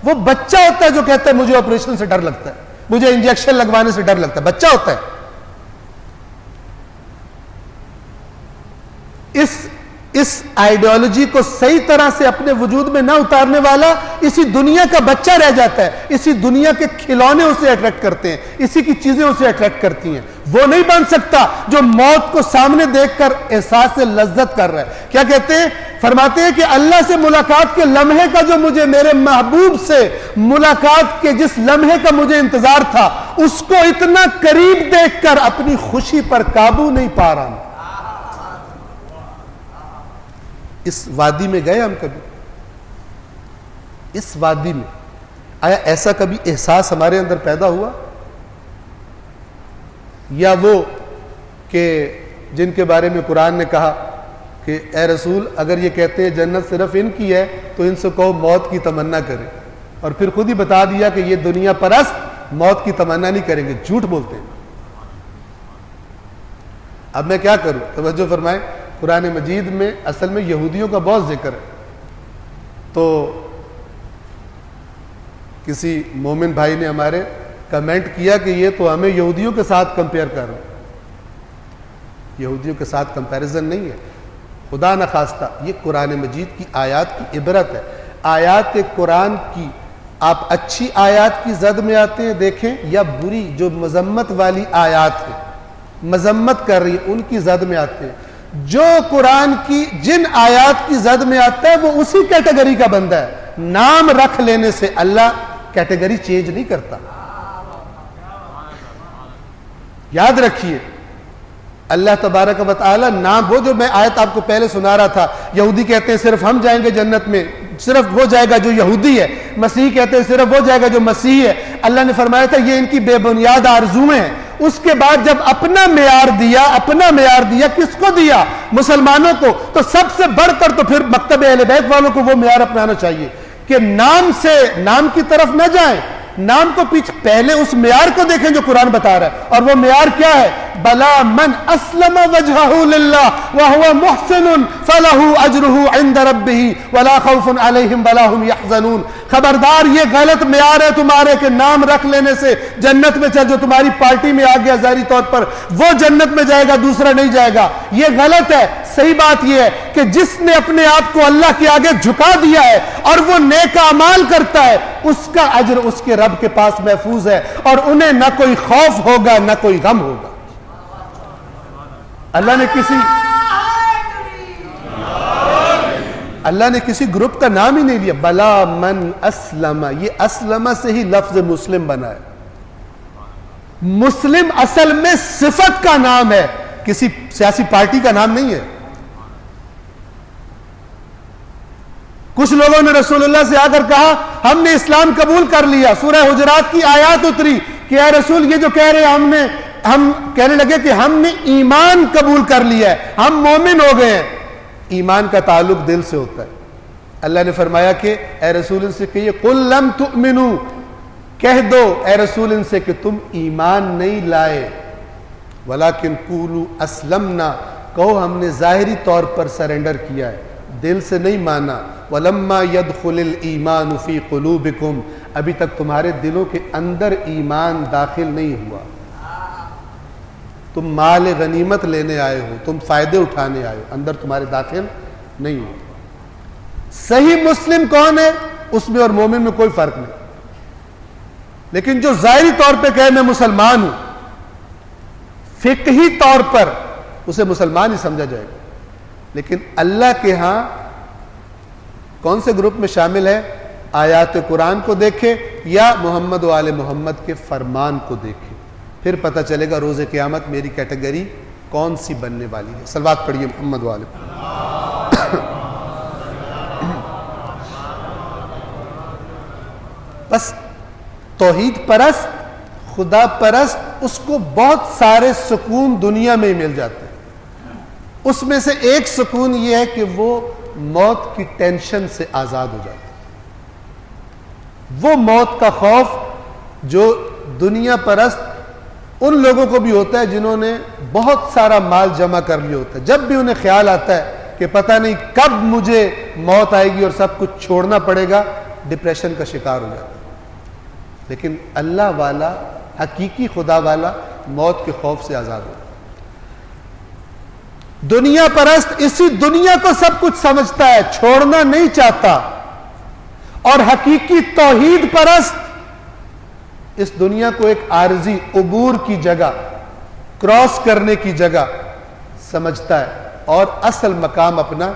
وہ بچہ ہوتا ہے جو کہتا ہے مجھے آپریشن سے ڈر لگتا ہے، مجھے انجیکشن لگوانے سے ڈر لگتا ہے، بچہ ہوتا ہے. اس آئیڈیالوجی کو صحیح طرح سے اپنے وجود میں نہ اتارنے والا اسی دنیا کا بچہ رہ جاتا ہے. اسی دنیا کے کھلونے اسے اٹریکٹ کرتے ہیں، اسی کی چیزیں اسے اٹریکٹ کرتی ہیں. وہ نہیں بن سکتا جو موت کو سامنے دیکھ کر احساس لذت کر رہا ہے. کیا کہتے ہیں؟ فرماتے ہیں کہ اللہ سے ملاقات کے لمحے کا جو مجھے میرے محبوب سے ملاقات کے جس لمحے کا مجھے انتظار تھا اس کو اتنا قریب دیکھ کر اپنی خوشی پر قابو نہیں پا رہا ہوں۔ اس وادی میں گئے ہم کبھی؟ اس وادی میں آیا ایسا کبھی احساس ہمارے اندر پیدا ہوا؟ یا وہ کہ جن کے بارے میں قرآن نے کہا کہ اے رسول اگر یہ کہتے ہیں جنت صرف ان کی ہے تو ان سے کہو موت کی تمنا کرے، اور پھر خود ہی بتا دیا کہ یہ دنیا پرست موت کی تمنا نہیں کریں گے، جھوٹ بولتے ہیں۔ اب میں کیا کروں؟ توجہ فرمائیں، قرآن مجید میں اصل میں یہودیوں کا بہت ذکر ہے، تو کسی مومن بھائی نے ہمارے کمنٹ کیا کہ یہ تو ہمیں یہودیوں کے ساتھ کمپیئر کر رہا ہے۔ یہودیوں کے ساتھ کمپیریزن نہیں ہے، خدا نخواستہ یہ قرآن مجید کی آیات کی عبرت ہے۔ آیات قرآن کی آپ اچھی آیات کی زد میں آتے ہیں دیکھیں، یا بری جو مذمت والی آیات ہیں، مذمت کر رہی ہے، ان کی زد میں آتے ہیں۔ جو قرآن کی جن آیات کی زد میں آتا ہے وہ اسی کیٹیگری کا بندہ ہے۔ نام رکھ لینے سے اللہ کیٹیگری چینج نہیں کرتا، یاد رکھیے۔ اللہ تبارک و تعالی نام، وہ جو میں آیت آپ کو پہلے سنا رہا تھا، یہودی کہتے ہیں صرف ہم جائیں گے جنت میں، صرف وہ جائے گا جو یہودی ہے، مسیح کہتے ہیں صرف وہ جائے گا جو مسیحی ہے۔ اللہ نے فرمایا تھا یہ ان کی بے بنیاد آرزویں ہیں۔ اس کے بعد جب اپنا معیار دیا کس کو دیا؟ مسلمانوں کو۔ تو سب سے بڑھ کر تو پھر مکتب اہل بیت والوں کو وہ معیار اپنانا چاہیے کہ نام کی طرف نہ جائیں، نام کو پیچھے، پہلے اس معیار کو دیکھیں جو قرآن بتا رہا ہے، اور وہ معیار کیا ہے؟ بلا من اسلم وجهه للہ وهو محسن فله اجره عند ربه ولا خوف علیہم ولا هم يحزنون۔ خبردار یہ غلط معیار ہے تمہارے کہ نام رکھ لینے سے جنت میں چل، جو تمہاری پارٹی میں آ گیا ظاہری طور پر وہ جنت میں جائے گا، دوسرا نہیں جائے گا، یہ غلط ہے۔ صحیح بات یہ ہے کہ جس نے اپنے آپ کو اللہ کے آگے جھکا دیا ہے اور وہ نیک اعمال کرتا ہے، اس کا اجر اس کے رب کے پاس محفوظ ہے، اور انہیں نہ کوئی خوف ہوگا نہ کوئی غم ہوگا۔ اللہ نے کسی گروپ کا نام ہی نہیں لیا، بلا من اسلم، یہ اسلم سے ہی لفظ مسلم بنا ہے۔ مسلم اصل میں صفت کا نام ہے، کسی سیاسی پارٹی کا نام نہیں ہے۔ کچھ لوگوں نے رسول اللہ سے آ کر کہا ہم نے اسلام قبول کر لیا، سورہ حجرات کی آیات اتری کہ اے رسول یہ جو کہہ رہے ہیں، ہم کہنے لگے کہ ہم نے ایمان قبول کر لیا ہے، ہم مومن ہو گئے ہیں۔ ایمان کا تعلق دل سے ہوتا ہے۔ اللہ نے فرمایا کہ اے رسول ان سے کہیے قل لم تؤمنوا، کہہ دو اے رسول ان سے کہ تم ایمان نہیں لائے، ولیکن قولوا اسلمنا، کہو ہم نے ظاہری طور پر سرنڈر کیا ہے، دل سے نہیں مانا۔ ولما يدخل الایمان فی قلوبکم، ابھی تک تمہارے دلوں کے اندر ایمان داخل نہیں ہوا۔ تم مال غنیمت لینے آئے ہو، تم فائدے اٹھانے آئے ہو، اندر تمہارے داخل نہیں ہو۔ صحیح مسلم کون ہے؟ اس میں اور مومن میں کوئی فرق نہیں، لیکن جو ظاہری طور پہ کہے میں مسلمان ہوں، فقہی طور پر اسے مسلمان ہی سمجھا جائے گا، لیکن اللہ کے ہاں کون سے گروپ میں شامل ہے؟ آیات قرآن کو دیکھے یا محمد و آل محمد کے فرمان کو دیکھے، پھر پتہ چلے گا روز قیامت میری کیٹیگری کون سی بننے والی ہے۔ صلوات پڑھیے محمد و آل محمد۔ بس توحید پرست، خدا پرست، اس کو بہت سارے سکون دنیا میں ہی مل جاتے ہیں۔ اس میں سے ایک سکون یہ ہے کہ وہ موت کی ٹینشن سے آزاد ہو جاتا ہے۔ وہ موت کا خوف جو دنیا پرست ان لوگوں کو بھی ہوتا ہے جنہوں نے بہت سارا مال جمع کر لیا ہوتا ہے، جب بھی انہیں خیال آتا ہے کہ پتہ نہیں کب مجھے موت آئے گی اور سب کچھ چھوڑنا پڑے گا، ڈپریشن کا شکار ہو جاتا ہے۔ لیکن اللہ والا، حقیقی خدا والا موت کے خوف سے آزاد ہوتا ہے۔ دنیا پرست اسی دنیا کو سب کچھ سمجھتا ہے، چھوڑنا نہیں چاہتا، اور حقیقی توحید پرست اس دنیا کو ایک عارضی عبور کی جگہ، کراس کرنے کی جگہ سمجھتا ہے، اور اصل مقام اپنا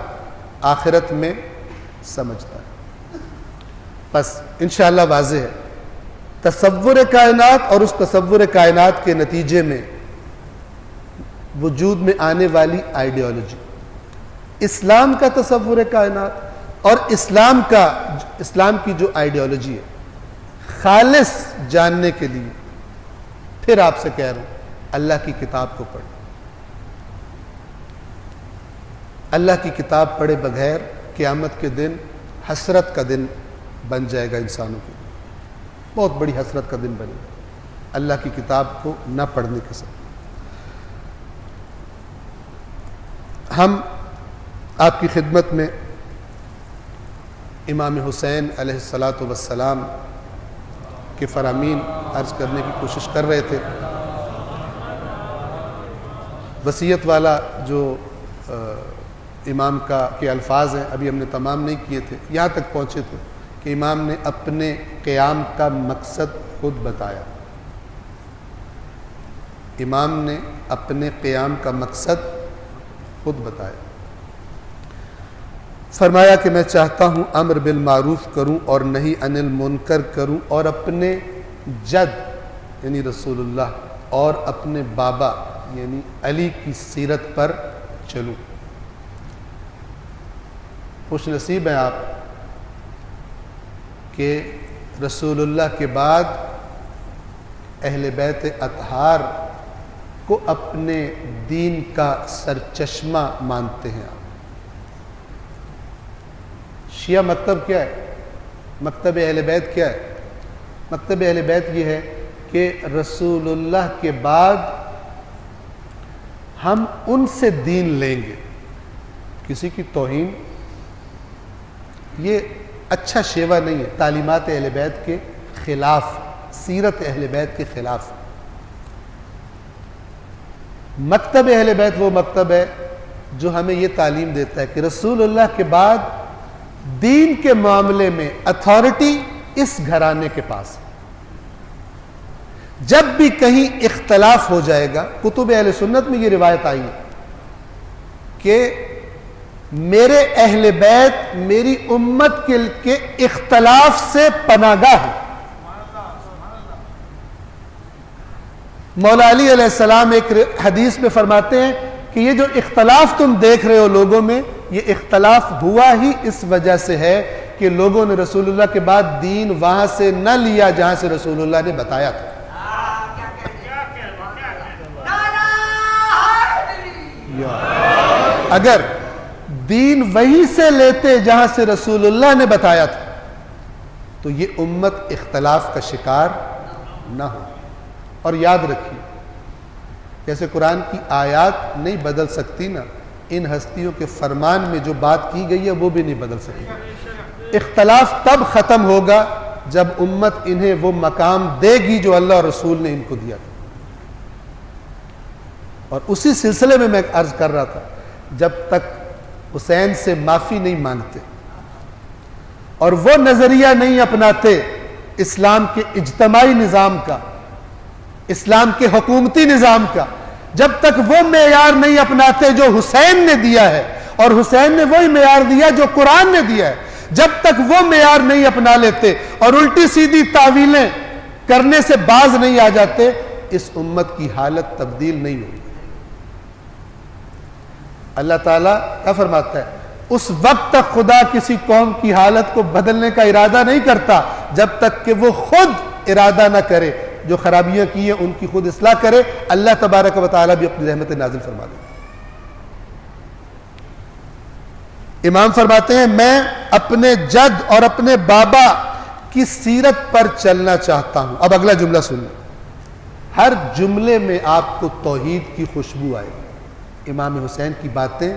آخرت میں سمجھتا ہے۔ بس انشاءاللہ واضح ہے تصور کائنات اور اس تصور کائنات کے نتیجے میں وجود میں آنے والی آئیڈیالوجی، اسلام کا تصور کائنات اور اسلام کی جو آئیڈیالوجی ہے، خالص جاننے کے لیے پھر آپ سے کہہ رہا ہوں اللہ کی کتاب کو پڑھیں۔ اللہ کی کتاب پڑھے بغیر قیامت کے دن حسرت کا دن بن جائے گا انسانوں کے لیے، بہت بڑی حسرت کا دن بنے گا اللہ کی کتاب کو نہ پڑھنے کے ساتھ۔ ہم آپ کی خدمت میں امام حسین علیہ الصلاۃ والسلام کے فرامین عرض کرنے کی کوشش کر رہے تھے۔ وصیت والا جو امام کے الفاظ ہیں ابھی ہم نے تمام نہیں کیے تھے، یہاں تک پہنچے تھے کہ امام نے اپنے قیام کا مقصد خود بتایا۔ امام نے اپنے قیام کا مقصد خود بتایا، فرمایا کہ میں چاہتا ہوں امر بالمعروف کروں اور نہی عن المنکر کروں، اور اپنے جد یعنی رسول اللہ اور اپنے بابا یعنی علی کی سیرت پر چلوں۔ خوش نصیب ہیں آپ کہ رسول اللہ کے بعد اہل بیت اطہار کو اپنے دین کا سرچشمہ مانتے ہیں آپ۔ شیعہ مکتب کیا ہے؟ مکتب اہل بیت کیا ہے؟ مکتب اہل بیت یہ ہے کہ رسول اللہ کے بعد ہم ان سے دین لیں گے۔ کسی کی توہین یہ اچھا شیوہ نہیں ہے، تعلیمات اہل بیت کے خلاف، سیرت اہل بیت کے خلاف۔ مکتب اہل بیت وہ مکتب ہے جو ہمیں یہ تعلیم دیتا ہے کہ رسول اللہ کے بعد دین کے معاملے میں اتھارٹی اس گھرانے کے پاس ہے۔ جب بھی کہیں اختلاف ہو جائے گا، کتب اہل سنت میں یہ روایت آئی ہے کہ میرے اہل بیت میری امت کے اختلاف سے پناہ گاہ ہے۔ مولا علی علیہ السلام ایک حدیث میں فرماتے ہیں کہ یہ جو اختلاف تم دیکھ رہے ہو لوگوں میں، یہ اختلاف ہوا ہی اس وجہ سے ہے کہ لوگوں نے رسول اللہ کے بعد دین وہاں سے نہ لیا جہاں سے رسول اللہ نے بتایا تھا۔ اگر دین وہیں سے لیتے جہاں سے رسول اللہ نے بتایا تھا تو یہ امت اختلاف کا شکار نہ ہو۔ اور یاد رکھیے، جیسے قرآن کی آیات نہیں بدل سکتی نا، ان ہستیوں کے فرمان میں جو بات کی گئی ہے وہ بھی نہیں بدل سکتی۔ اختلاف تب ختم ہوگا جب امت انہیں وہ مقام دے گی جو اللہ اور رسول نے ان کو دیا تھا۔ اور اسی سلسلے میں میں عرض کر رہا تھا، جب تک حسین سے معافی نہیں مانگتے اور وہ نظریہ نہیں اپناتے اسلام کے اجتماعی نظام کا، اسلام کے حکومتی نظام کا، جب تک وہ معیار نہیں اپناتے جو حسین نے دیا ہے، اور حسین نے وہی معیار دیا جو قرآن نے دیا ہے، جب تک وہ معیار نہیں اپنا لیتے اور الٹی سیدھی تعویلیں کرنے سے باز نہیں آ جاتے، اس امت کی حالت تبدیل نہیں ہوگی۔ اللہ تعالیٰ کیا فرماتا ہے؟ اس وقت تک خدا کسی قوم کی حالت کو بدلنے کا ارادہ نہیں کرتا جب تک کہ وہ خود ارادہ نہ کرے، جو خرابیاں کی ہیں ان کی خود اصلاح کرے۔ اللہ تبارک و تعالیٰ بھی اپنی رحمت نازل فرما دے۔ امام فرماتے ہیں میں اپنے جد اور اپنے بابا کی سیرت پر چلنا چاہتا ہوں۔ اب اگلا جملہ سنیں، ہر جملے میں آپ کو توحید کی خوشبو آئے گی۔ امام حسین کی باتیں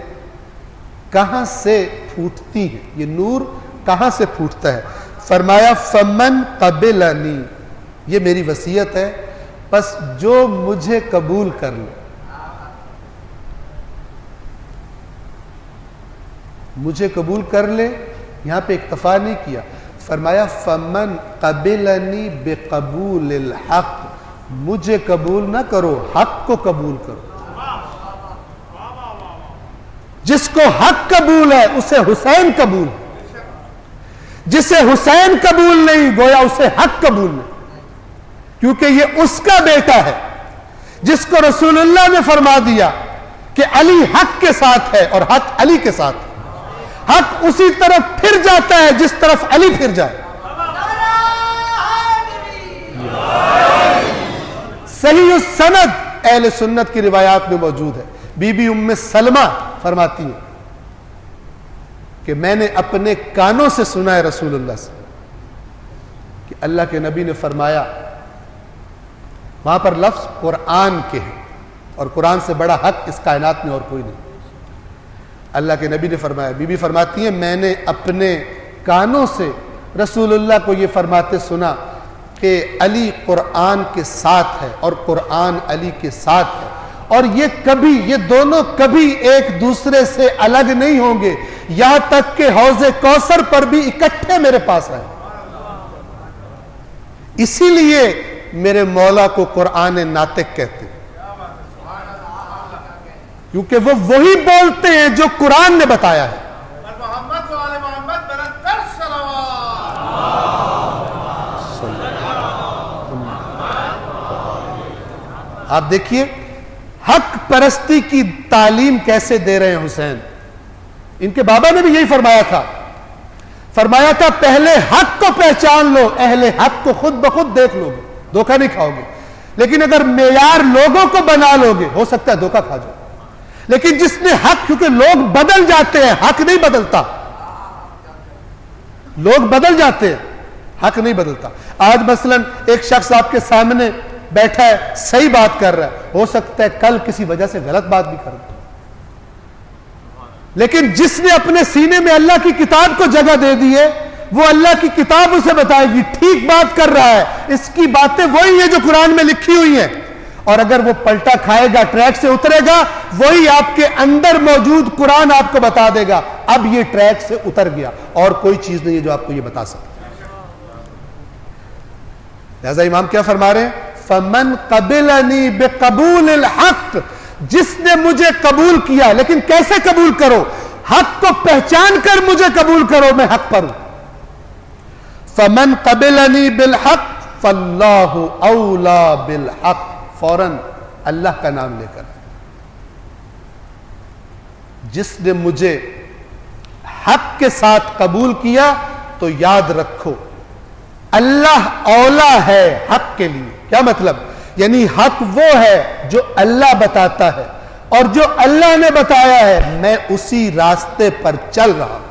کہاں سے پھوٹتی ہیں، یہ نور کہاں سے پھوٹتا ہے؟ فرمایا فمن قبلنی، یہ میری وصیت ہے، پس جو مجھے قبول کر لے، مجھے قبول کر لے۔ یہاں پہ اکتفا نہیں کیا، فرمایا فمن قبلنی بقبول الحق، مجھے قبول نہ کرو، حق کو قبول کرو۔ جس کو حق قبول ہے اسے حسین قبول ہے، جسے حسین قبول نہیں گویا اسے حق قبول نہیں، کیونکہ یہ اس کا بیٹا ہے جس کو رسول اللہ نے فرما دیا کہ علی حق کے ساتھ ہے اور حق علی کے ساتھ ہے، حق اسی طرف پھر جاتا ہے جس طرف علی پھر جائے۔ صحیح السند اہل سنت کی روایات میں موجود ہے، بی بی ام سلمہ فرماتی ہیں کہ میں نے اپنے کانوں سے سنا ہے رسول اللہ سے کہ اللہ کے نبی نے فرمایا، وہاں پر لفظ قرآن کے ہیں اور قرآن سے بڑا حق اس کائنات میں اور کوئی نہیں، اللہ کے نبی نے فرمایا، بی بی فرماتی ہیں میں نے اپنے کانوں سے رسول اللہ کو یہ فرماتے سنا کہ علی قرآن کے ساتھ ہے اور قرآن علی کے ساتھ ہے، اور یہ دونوں کبھی ایک دوسرے سے الگ نہیں ہوں گے یہاں تک کہ حوض کوثر پر بھی اکٹھے میرے پاس آئے۔ اسی لیے میرے مولا کو قرآن ناطق کہتے ہیں، کیونکہ وہ وہی بولتے ہیں جو قرآن نے بتایا ہے۔ محمد و آل محمد برکت صلوات۔ آپ دیکھیے حق پرستی کی تعلیم کیسے دے رہے ہیں حسین۔ ان کے بابا نے بھی یہی فرمایا تھا پہلے حق کو پہچان لو، اہل حق کو خود بخود دیکھ لو گے، دھوکہ نہیں کھاؤ گے، لیکن اگر معیار لوگوں کو بنا لو گے ہو سکتا ہے دھوکہ کھا جاؤ، لیکن جس نے حق، کیونکہ لوگ بدل جاتے ہیں حق نہیں بدلتا، لوگ بدل جاتے ہیں حق نہیں بدلتا۔ آج مثلا ایک شخص آپ کے سامنے بیٹھا ہے صحیح بات کر رہا ہے، ہو سکتا ہے کل کسی وجہ سے غلط بات بھی کر دے، لیکن جس نے اپنے سینے میں اللہ کی کتاب کو جگہ دے دی ہے وہ اللہ کی کتاب اسے بتائے گی ٹھیک بات کر رہا ہے، اس کی باتیں وہی ہیں جو قرآن میں لکھی ہوئی ہیں، اور اگر وہ پلٹا کھائے گا ٹریک سے اترے گا وہی آپ کے اندر موجود قرآن آپ کو بتا دے گا اب یہ ٹریک سے اتر گیا، اور کوئی چیز نہیں ہے جو آپ کو یہ بتا سکے۔ لہذا امام کیا فرما رہے ہیں؟ فَمَنْ قَبِلَنِي بِقَبُولِ الْحَقِّ، جس نے مجھے قبول کیا، لیکن کیسے قبول کرو؟ حق کو پہچان کر مجھے قبول کرو، میں حق پر ہوں۔ فَمَنْ قَبِلَنِي بِالْحَقِّ فَاللَّهُ أَوْلَى بِالْحَقِّ، فوراً اللہ کا نام لے کر، جس نے مجھے حق کے ساتھ قبول کیا تو یاد رکھو اللہ اولا ہے حق کے لیے۔ کیا مطلب؟ یعنی حق وہ ہے جو اللہ بتاتا ہے، اور جو اللہ نے بتایا ہے میں اسی راستے پر چل رہا ہوں،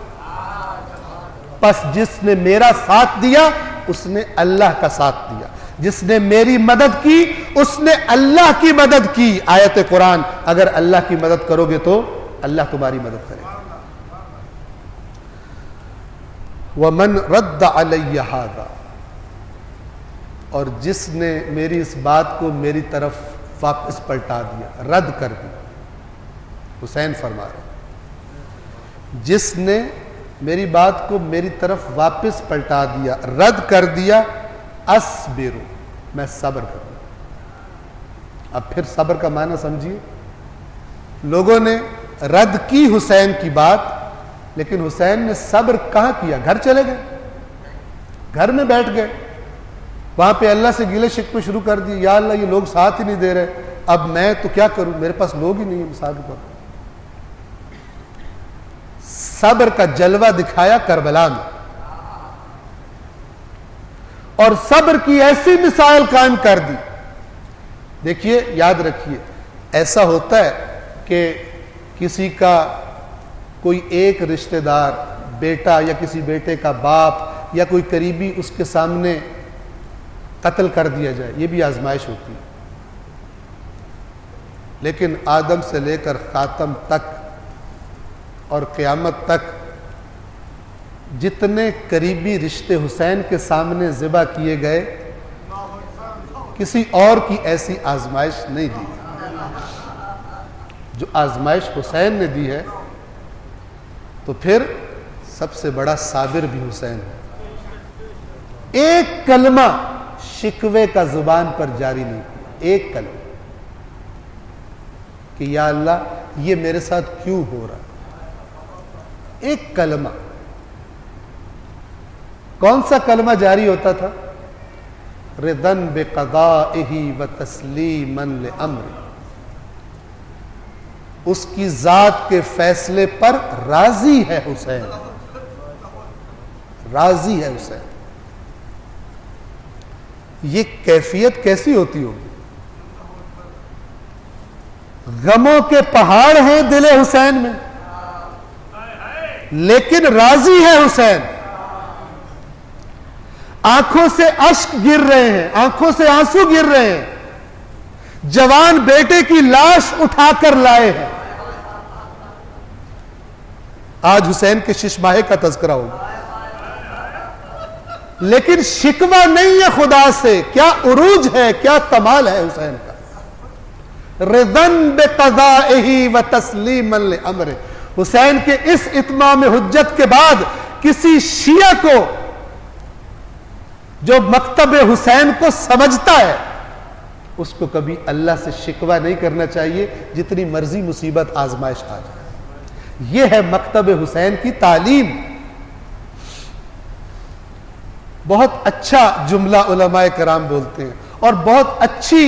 پس جس نے میرا ساتھ دیا اس نے اللہ کا ساتھ دیا، جس نے میری مدد کی اس نے اللہ کی مدد کی۔ آیت قرآن، اگر اللہ کی مدد کرو گے تو اللہ تمہاری مدد کرے گا۔ وَمَنْ رَدَّ عَلَيَّ هَذَا، اور جس نے میری اس بات کو میری طرف واپس پلٹا دیا، رد کر دیا، حسین فرما رہے جس نے میری بات کو میری طرف واپس پلٹا دیا، رد کر دیا، اصبر، میں صبر کروں۔ اب پھر صبر کا معنی سمجھیے، لوگوں نے رد کی حسین کی بات، لیکن حسین نے صبر کہاں کیا؟ گھر چلے گئے، گھر میں بیٹھ گئے، وہاں پہ اللہ سے گلے شکوے شروع کر دی، یا اللہ یہ لوگ ساتھ ہی نہیں دے رہے، اب میں تو کیا کروں، میرے پاس لوگ ہی نہیں ہیں ساتھ پر۔ صبر کا جلوہ دکھایا کربلا میں، اور صبر کی ایسی مثال قائم کر دی۔ دیکھیے، یاد رکھیے، ایسا ہوتا ہے کہ کسی کا کوئی ایک رشتہ دار، بیٹا یا کسی بیٹے کا باپ یا کوئی قریبی اس کے سامنے قتل کر دیا جائے، یہ بھی آزمائش ہوتی ہے، لیکن آدم سے لے کر خاتم تک اور قیامت تک جتنے قریبی رشتے حسین کے سامنے ذبح کیے گئے، کسی اور کی ایسی آزمائش نہیں دی۔ جو آزمائش حسین نے دی ہے تو پھر سب سے بڑا صابر بھی حسین ہے۔ ایک کلمہ شکوے کا زبان پر جاری نہیں کیا، ایک کلمہ کہ یا اللہ یہ میرے ساتھ کیوں ہو رہا ہے، ایک کلمہ. کون سا کلمہ جاری ہوتا تھا؟ رضن بقضائہ و تسلیما لامر. اس کی ذات کے فیصلے پر راضی ہے حسین، راضی ہے حسین. یہ کیفیت کیسی ہوتی ہوگی؟ غموں کے پہاڑ ہیں دل حسین میں، لیکن راضی ہے حسین. آنکھوں سے اشک گر رہے ہیں، آنکھوں سے آنسو گر رہے ہیں، جوان بیٹے کی لاش اٹھا کر لائے ہیں. آج حسین کے ششماہے کا تذکرہ ہوگا، لیکن شکوہ نہیں ہے خدا سے. کیا عروج ہے، کیا کمال ہے حسین کا. رضن بقضائہ و تسلیما لامرہ. حسین کے اس اتمام حجت کے بعد کسی شیعہ کو جو مکتب حسین کو سمجھتا ہے اس کو کبھی اللہ سے شکوہ نہیں کرنا چاہیے، جتنی مرضی مصیبت آزمائش آ جائے. یہ ہے مکتب حسین کی تعلیم. بہت اچھا جملہ علماء کرام بولتے ہیں، اور بہت اچھی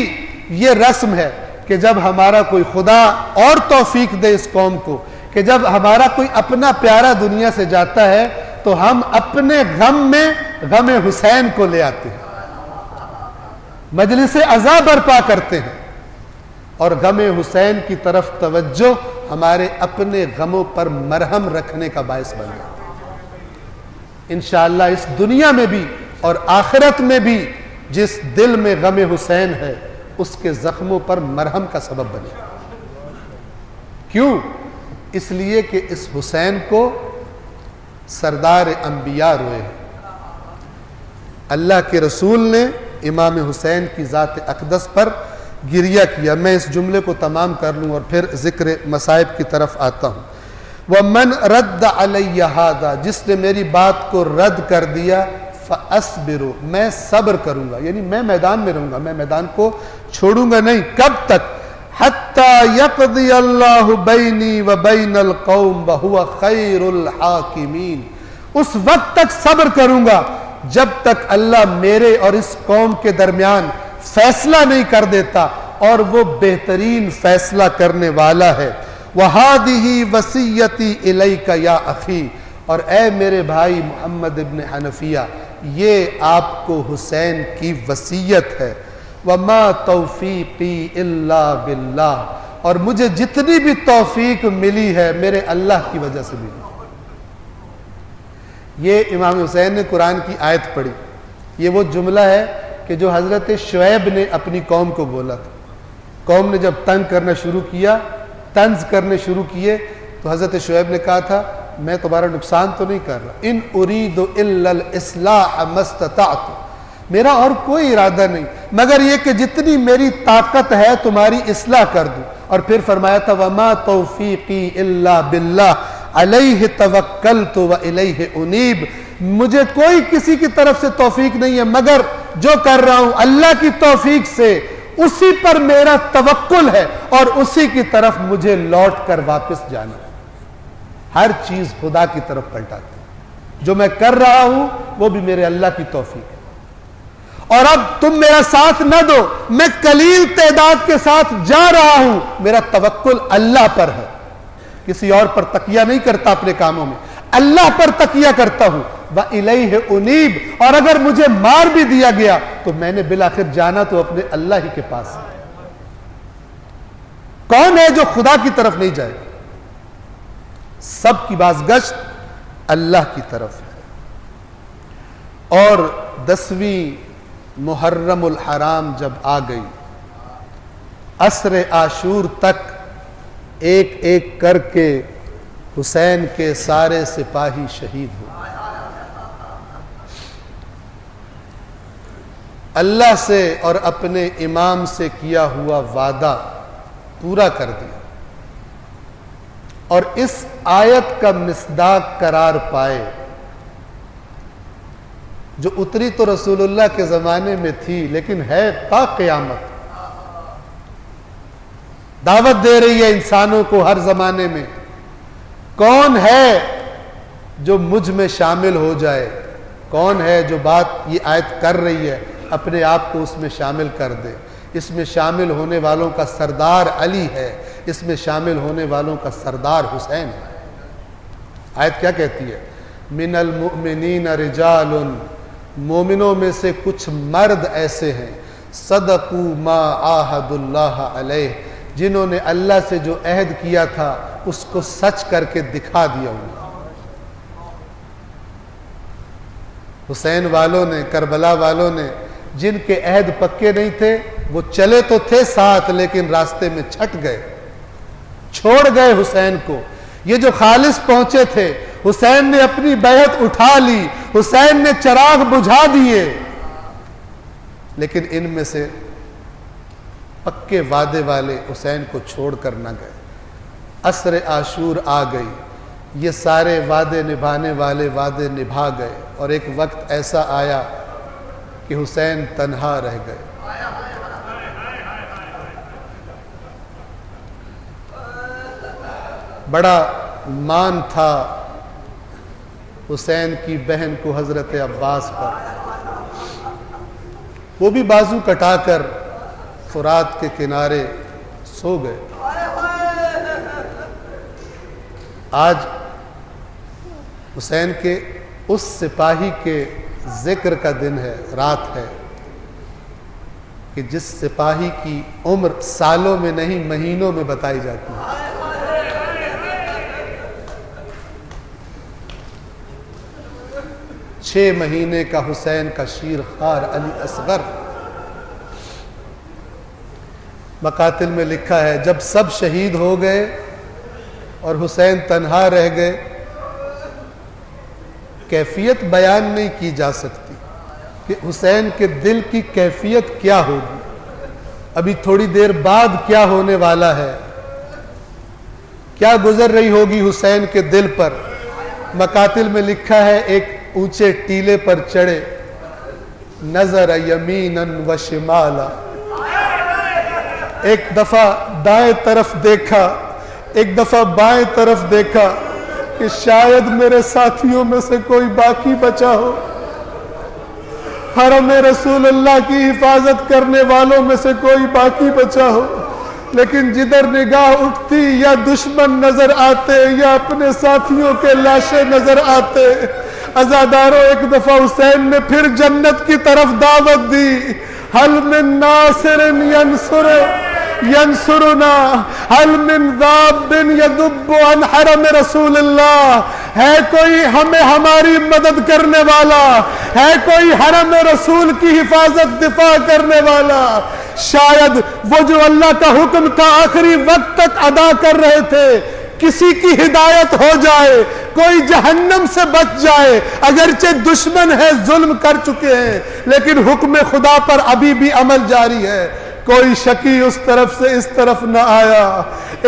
یہ رسم ہے کہ جب ہمارا کوئی خدا اور توفیق دے اس قوم کو کہ جب ہمارا کوئی اپنا پیارا دنیا سے جاتا ہے تو ہم اپنے غم میں غم حسین کو لے آتے ہیں، مجلس عزا برپا کرتے ہیں، اور غم حسین کی طرف توجہ ہمارے اپنے غموں پر مرہم رکھنے کا باعث بن جاتا ہے. انشاءاللہ اس دنیا میں بھی اور آخرت میں بھی جس دل میں غم حسین ہے اس کے زخموں پر مرہم کا سبب بنے. کیوں؟ اس لیے کہ اس حسین کو سردار انبیاء روئے ہیں. اللہ کے رسول نے امام حسین کی ذات اقدس پر گریہ کیا. میں اس جملے کو تمام کر لوں اور پھر ذکر مصائب کی طرف آتا ہوں. وَمَنْ رَدَّ عَلَيَّ هَذَا. جس نے میری بات کو رد کر دیا فَأَصْبِرُ. میں صبر کروں گا، یعنی میں میدان میں رہوں گا، میں میدان کو چھوڑوں گا نہیں. کب تک؟ حَتَّى يَقْضِيَ اللَّهُ بَيْنِي وَبَيْنَ الْقَوْمِ وَهُوَ خَيْرُ الْحَاكِمِينَ. اس وقت تک صبر کروں گا جب تک اللہ میرے اور اس قوم کے درمیان فیصلہ نہیں کر دیتا، اور وہ بہترین فیصلہ کرنے والا ہے. وَهَذِهِ وَصِيَّتِي إِلَيْكَ يَا أَخِي. اور اے میرے بھائی محمد ابن حنفیہ، یہ آپ کو حسین کی وصیت ہے. وَمَا تَوْفِيقِي إِلَّا بِاللَّهِ. اور مجھے جتنی بھی توفیق ملی ہے میرے اللہ کی وجہ سے ملی. یہ امام حسین نے قرآن کی آیت پڑھی. یہ وہ جملہ ہے کہ جو حضرت شعیب نے اپنی قوم کو بولا تھا. قوم نے جب تنگ کرنا شروع کیا، طنز کرنے شروع کیے، تو حضرت شعیب نے کہا تھا میں تمہارا نقصان تو نہیں کر رہا. ان اريد الا الاصلاح ما استطعت. میرا اور کوئی ارادہ نہیں مگر یہ کہ جتنی میری طاقت ہے تمہاری اصلاح کر دوں. اور پھر فرمایا تھا وما توفیقی الا باللہ علیہ توکلت والیہ انیب. مجھے کوئی کسی کی طرف سے توفیق نہیں ہے مگر جو کر رہا ہوں اللہ کی توفیق سے، اسی پر میرا توکل ہے اور اسی کی طرف مجھے لوٹ کر واپس جانا. ہر چیز خدا کی طرف پلٹاتا ہے. جو میں کر رہا ہوں وہ بھی میرے اللہ کی توفیق ہے. اور اب تم میرا ساتھ نہ دو، میں قلیل تعداد کے ساتھ جا رہا ہوں، میرا توکل اللہ پر ہے. کسی اور پر تکیہ نہیں کرتا اپنے کاموں میں، اللہ پر تکیہ کرتا ہوں. وَإِلَيْهِ أُنِيبُ. اور اگر مجھے مار بھی دیا گیا تو میں نے بالآخر جانا تو اپنے اللہ ہی کے پاس ہے. کون ہے جو خدا کی طرف نہیں جائے؟ سب کی بازگشت اللہ کی طرف ہے. اور 10ویں محرم الحرام جب آ گئی، عصر عاشور تک ایک ایک کر کے حسین کے سارے سپاہی شہید ہوئے. اللہ سے اور اپنے امام سے کیا ہوا وعدہ پورا کر دیا اور اس آیت کا مصداق قرار پائے جو اتری تو رسول اللہ کے زمانے میں تھی لیکن ہے تا قیامت. دعوت دے رہی ہے انسانوں کو ہر زمانے میں. کون ہے جو مجھ میں شامل ہو جائے. کون ہے جو بات یہ آیت کر رہی ہے؟ اپنے آپ کو اس میں شامل کر دے. اس میں شامل ہونے والوں کا سردار علی ہے, اس میں شامل ہونے والوں کا سردار حسین ہے. آیت کیا کہتی ہے؟ من المؤمنین رجال, مومنوں میں سے کچھ مرد ایسے ہیں, صدقوا ما عاہد اللہ علیہ, جنہوں نے اللہ سے جو عہد کیا تھا اس کو سچ کر کے دکھا دیا. حسین والوں نے, کربلا والوں نے, جن کے عہد پکے نہیں تھے وہ چلے تو تھے ساتھ لیکن راستے میں چھٹ گئے, چھوڑ گئے حسین کو. یہ جو خالص پہنچے تھے, حسین نے اپنی بیعت اٹھا لی, حسین نے چراغ بجھا دیے, لیکن ان میں سے پکے وعدے والے حسین کو چھوڑ کر نہ گئے. عصر عاشور آ گئی, یہ سارے وعدے نبھانے والے وعدے نبھا گئے, اور ایک وقت ایسا آیا کہ حسین تنہا رہ گئے. بڑا مان تھا حسین کی بہن کو حضرت عباس پر, وہ بھی بازو کٹا کر فرات کے کنارے سو گئے. آج حسین کے اس سپاہی کے ذکر کا دن ہے, رات ہے, کہ جس سپاہی کی عمر سالوں میں نہیں مہینوں میں بتائی جاتی ہے. 6 مہینے کا حسین کا شیر خوار علی اصغر. مقاتل میں لکھا ہے جب سب شہید ہو گئے اور حسین تنہا رہ گئے, کیفیت بیان نہیں کی جا سکتی کہ حسین کے دل کی کیفیت کیا ہوگی, ابھی تھوڑی دیر بعد کیا ہونے والا ہے, کیا گزر رہی ہوگی حسین کے دل پر. مقاتل میں لکھا ہے ایک اونچے ٹیلے پر چڑھے, نظر یمینا و شمالا, ایک دفعہ دائیں طرف دیکھا, ایک دفعہ بائیں طرف دیکھا کہ شاید میرے ساتھیوں میں سے کوئی باقی بچا ہو, حرم رسول اللہ کی حفاظت کرنے والوں میں سے کوئی باقی بچا ہو. لیکن جدھر نگاہ اٹھتی یا دشمن نظر آتے یا اپنے ساتھیوں کے لاشیں نظر آتے. عزاداروں, ایک دفعہ حسین نے پھر جنت کی طرف دعوت دی. حل من ناصر ینصرنا, حل من ذاب یذب عن حرم رسول اللہ, ہے کوئی ہمیں ہماری مدد کرنے والا, ہے کوئی حرم رسول کی حفاظت دفاع کرنے والا. شاید وہ جو اللہ کا حکم تھا آخری وقت تک ادا کر رہے تھے, کسی کی ہدایت ہو جائے, کوئی جہنم سے بچ جائے. اگرچہ دشمن ہے, ظلم کر چکے ہیں, لیکن حکم خدا پر ابھی بھی عمل جاری ہے. کوئی شکی اس طرف سے اس طرف نہ آیا.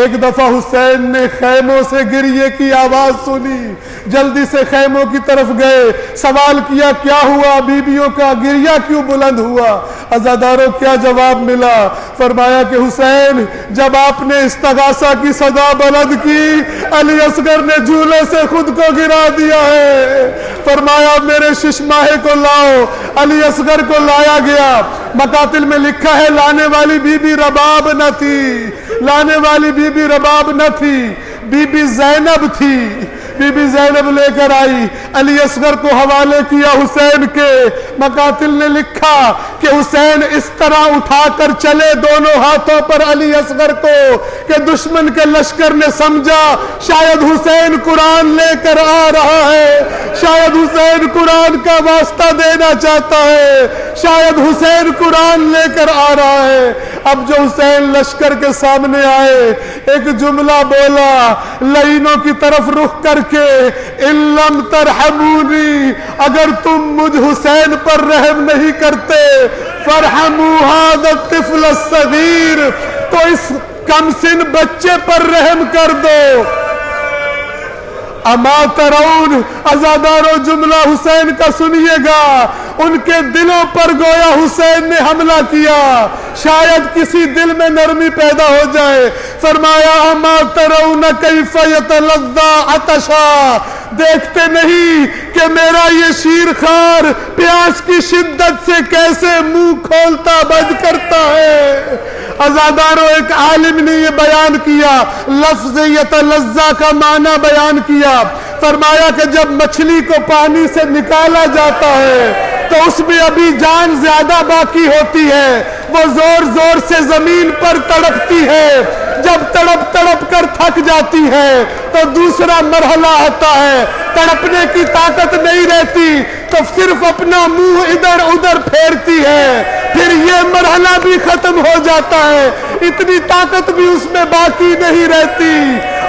ایک دفعہ حسین نے خیموں سے گریے کی آواز سنی, جلدی سے خیموں کی طرف گئے, سوال کیا کیا ہوا, بیویوں کا گریہ کیوں بلند ہوا. عزاداروں کیا جواب ملا؟ فرمایا کہ حسین جب آپ نے استغاثہ کی صدا بلند کی, علی اصغر نے جھولے سے خود کو گرا دیا ہے. فرمایا میرے ششماہے کو لاؤ. علی اصغر کو لایا گیا. مقاتل میں لکھا ہے لانے والی بی بی رباب نہ تھی, لانے والی بی بی رباب نہ تھی, بی بی زینب تھی. بی بی زینب لے کر آئی, علی اصغر کو حوالے کیا حسین کے. مقاتل نے لکھا کہ حسین اس طرح اٹھا کر چلے دونوں ہاتھوں پر علی اصغر کو کہ دشمن کے لشکر نے سمجھا شاید حسین قرآن لے کر آ رہا ہے, شاید حسین قرآن کا واسطہ دینا چاہتا ہے, شاید حسین قرآن لے کر آ رہا ہے. اب جو حسین لشکر کے سامنے آئے, ایک جملہ بولا لعینوں کی طرف رخ کر کے, ان لم ترحمونی, اگر تم مجھ حسین پر رحم نہیں کرتے, فرحموا ھذا الطفل الصغیر, تو اس کم سن بچے پر رحم کر دو. اما ترون, عزادارو جملہ حسین کا سنیے گا, ان کے دلوں پر گویا حسین نے حملہ کیا، شاید کسی دل میں نرمی پیدا ہو جائے۔ فرمایا اما ترون کیف یتلذا عطشا، دیکھتے نہیں کہ میرا یہ شیرخوار پیاس کی شدت سے کیسے منہ کھولتا بند کرتا ہے۔ عزاداروں، ایک عالم نے یہ بیان کیا، لفظ یتلذا کا معنی بیان کیا۔ فرمایا کہ جب مچھلی کو پانی سے نکالا جاتا ہے تو اس میں ابھی جان زیادہ باقی ہوتی ہے، وہ زور زور سے زمین پر تڑپتی ہے، جب تڑپ تڑپ کر تھک جاتی ہے تو دوسرا مرحلہ آتا ہے، تڑپنے کی طاقت نہیں رہتی تو صرف اپنا منہ ادھر ادھر پھیرتی ہے، پھر یہ مرحلہ بھی ختم ہو جاتا ہے، اتنی طاقت بھی اس میں باقی نہیں رہتی۔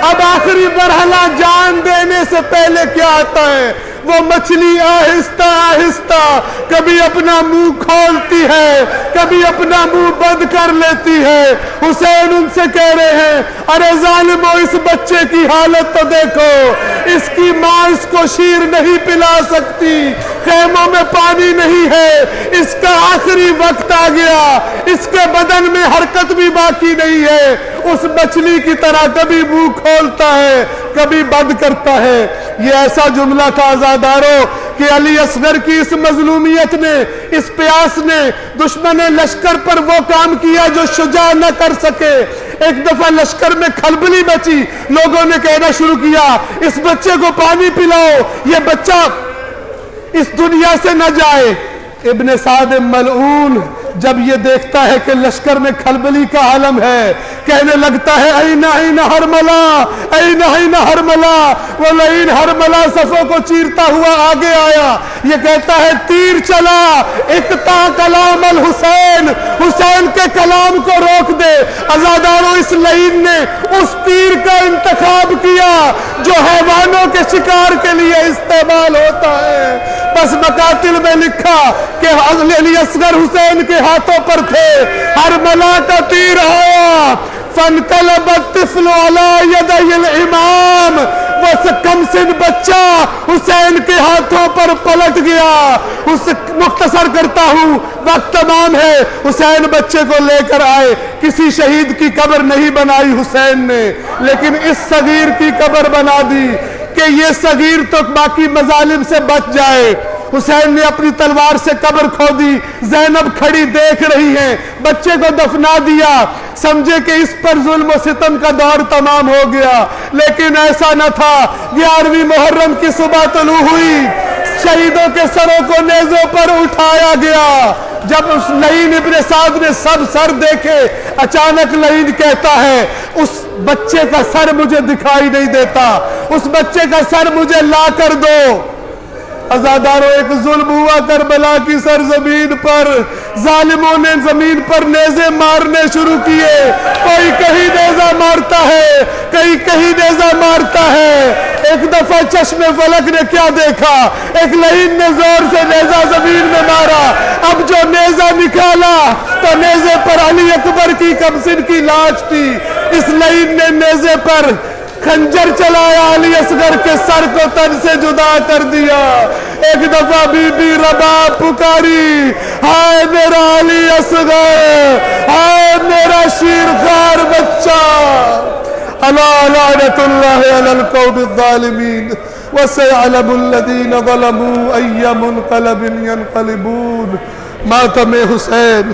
اب آخری مرحلہ جان دینے سے پہلے کیا آتا ہے؟ وہ مچھلی آہستہ آہستہ کبھی اپنا منہ کھولتی ہے، کبھی اپنا منہ بند کر لیتی ہے۔ حسین ان سے کہہ رہے ہیں، ارے ظالمو، اس بچے کی حالت تو دیکھو، اس کی ماں اس کو شیر نہیں پلا سکتی، خیموں میں پانی نہیں ہے، اس کا آخری وقت آ گیا، اس کے بدن میں حرکت بھی باقی نہیں ہے، اس مچھلی کی طرح کبھی منہ کھولتا ہے، کبھی بند کرتا ہے۔ یہ ایسا جملہ تھا عزادارو کہ علی اصغر کی اس مظلومیت نے، اس پیاس نے دشمن لشکر پر وہ کام کیا جو شجاع نہ کر سکے۔ ایک دفعہ لشکر میں کھلبلی مچی، لوگوں نے کہنا شروع کیا، اس بچے کو پانی پلاؤ، یہ بچہ اس دنیا سے نہ جائے۔ ابن سعد ملعون جب یہ دیکھتا ہے کہ لشکر میں کھلبلی کا عالم ہے، کہنے لگتا ہے این این حرملہ، این این حرملہ۔ وہ لعین حرملہ صفوں کو چیرتا ہوا آگے آیا، یہ کہتا ہے تیر چلا، اقطع کلام الحسین، حسین کے کلام کو روک دے۔ عزاداروں، اس لعین نے اس تیر کا انتخاب کیا جو حیوانوں کے شکار کے لیے استعمال ہوتا ہے۔ بس مقاتل میں لکھا کہ علی اصغر حسین کے ہاتھوں پر تھے، حرملہ کا تیر آیا، فانقلب الطفل علی یدی الامام، وہ کم سن بچہ حسین کے ہاتھوں پر پلٹ گیا۔ مختصر کرتا ہوں، وقت تمام ہے، حسین بچے کو لے کر آئے، کسی شہید کی قبر نہیں بنائی حسین نے، لیکن اس صغیر کی قبر بنا دی کہ یہ صغیر تو باقی مظالم سے بچ جائے۔ حسین نے اپنی تلوار سے قبر کھودی، زینب کھڑی دیکھ رہی ہیں، بچے کو دفنا دیا، سمجھے کہ اس پر ظلم و ستم کا دور تمام ہو گیا، لیکن ایسا نہ تھا۔ 11ویں محرم کی صبح طلوع ہوئی، شہیدوں کے سروں کو نیزوں پر اٹھایا گیا۔ جب اس لعین ابن سعد نے سب سر دیکھے، اچانک لعین کہتا ہے، اس بچے کا سر مجھے دکھائی نہیں دیتا، اس بچے کا سر مجھے لا کر دو۔ عزاداروں، ایک ظلم ہوا کربلا کی سرزمین پر، ظالموں نے زمین پر نیزے مارنے شروع کیے، کوئی کہیں نیزہ مارتا ہے، کہیں نیزہ مارتا ہے۔ ایک دفعہ چشم فلک نے کیا دیکھا، ایک لعین نے زور سے نیزہ زمین میں مارا، اب جو نیزہ نکالا تو نیزے پر علی اکبر کی کمسن کی لاش تھی۔ اس لعین نے نیزے پر خنجر چلایا، علی اصغر کے سر کو تن سے جدا کر دیا۔ ایک دفعہ بی بی رباب پکاری، ہائے میرا علی اصغر، ہائے میرا شیرخوار بچہ۔ الا لعنت اللہ علی القوم الظالمین وسيعلم الذین ظلموا أي منقلب ينقلبون۔ ماتم حسین۔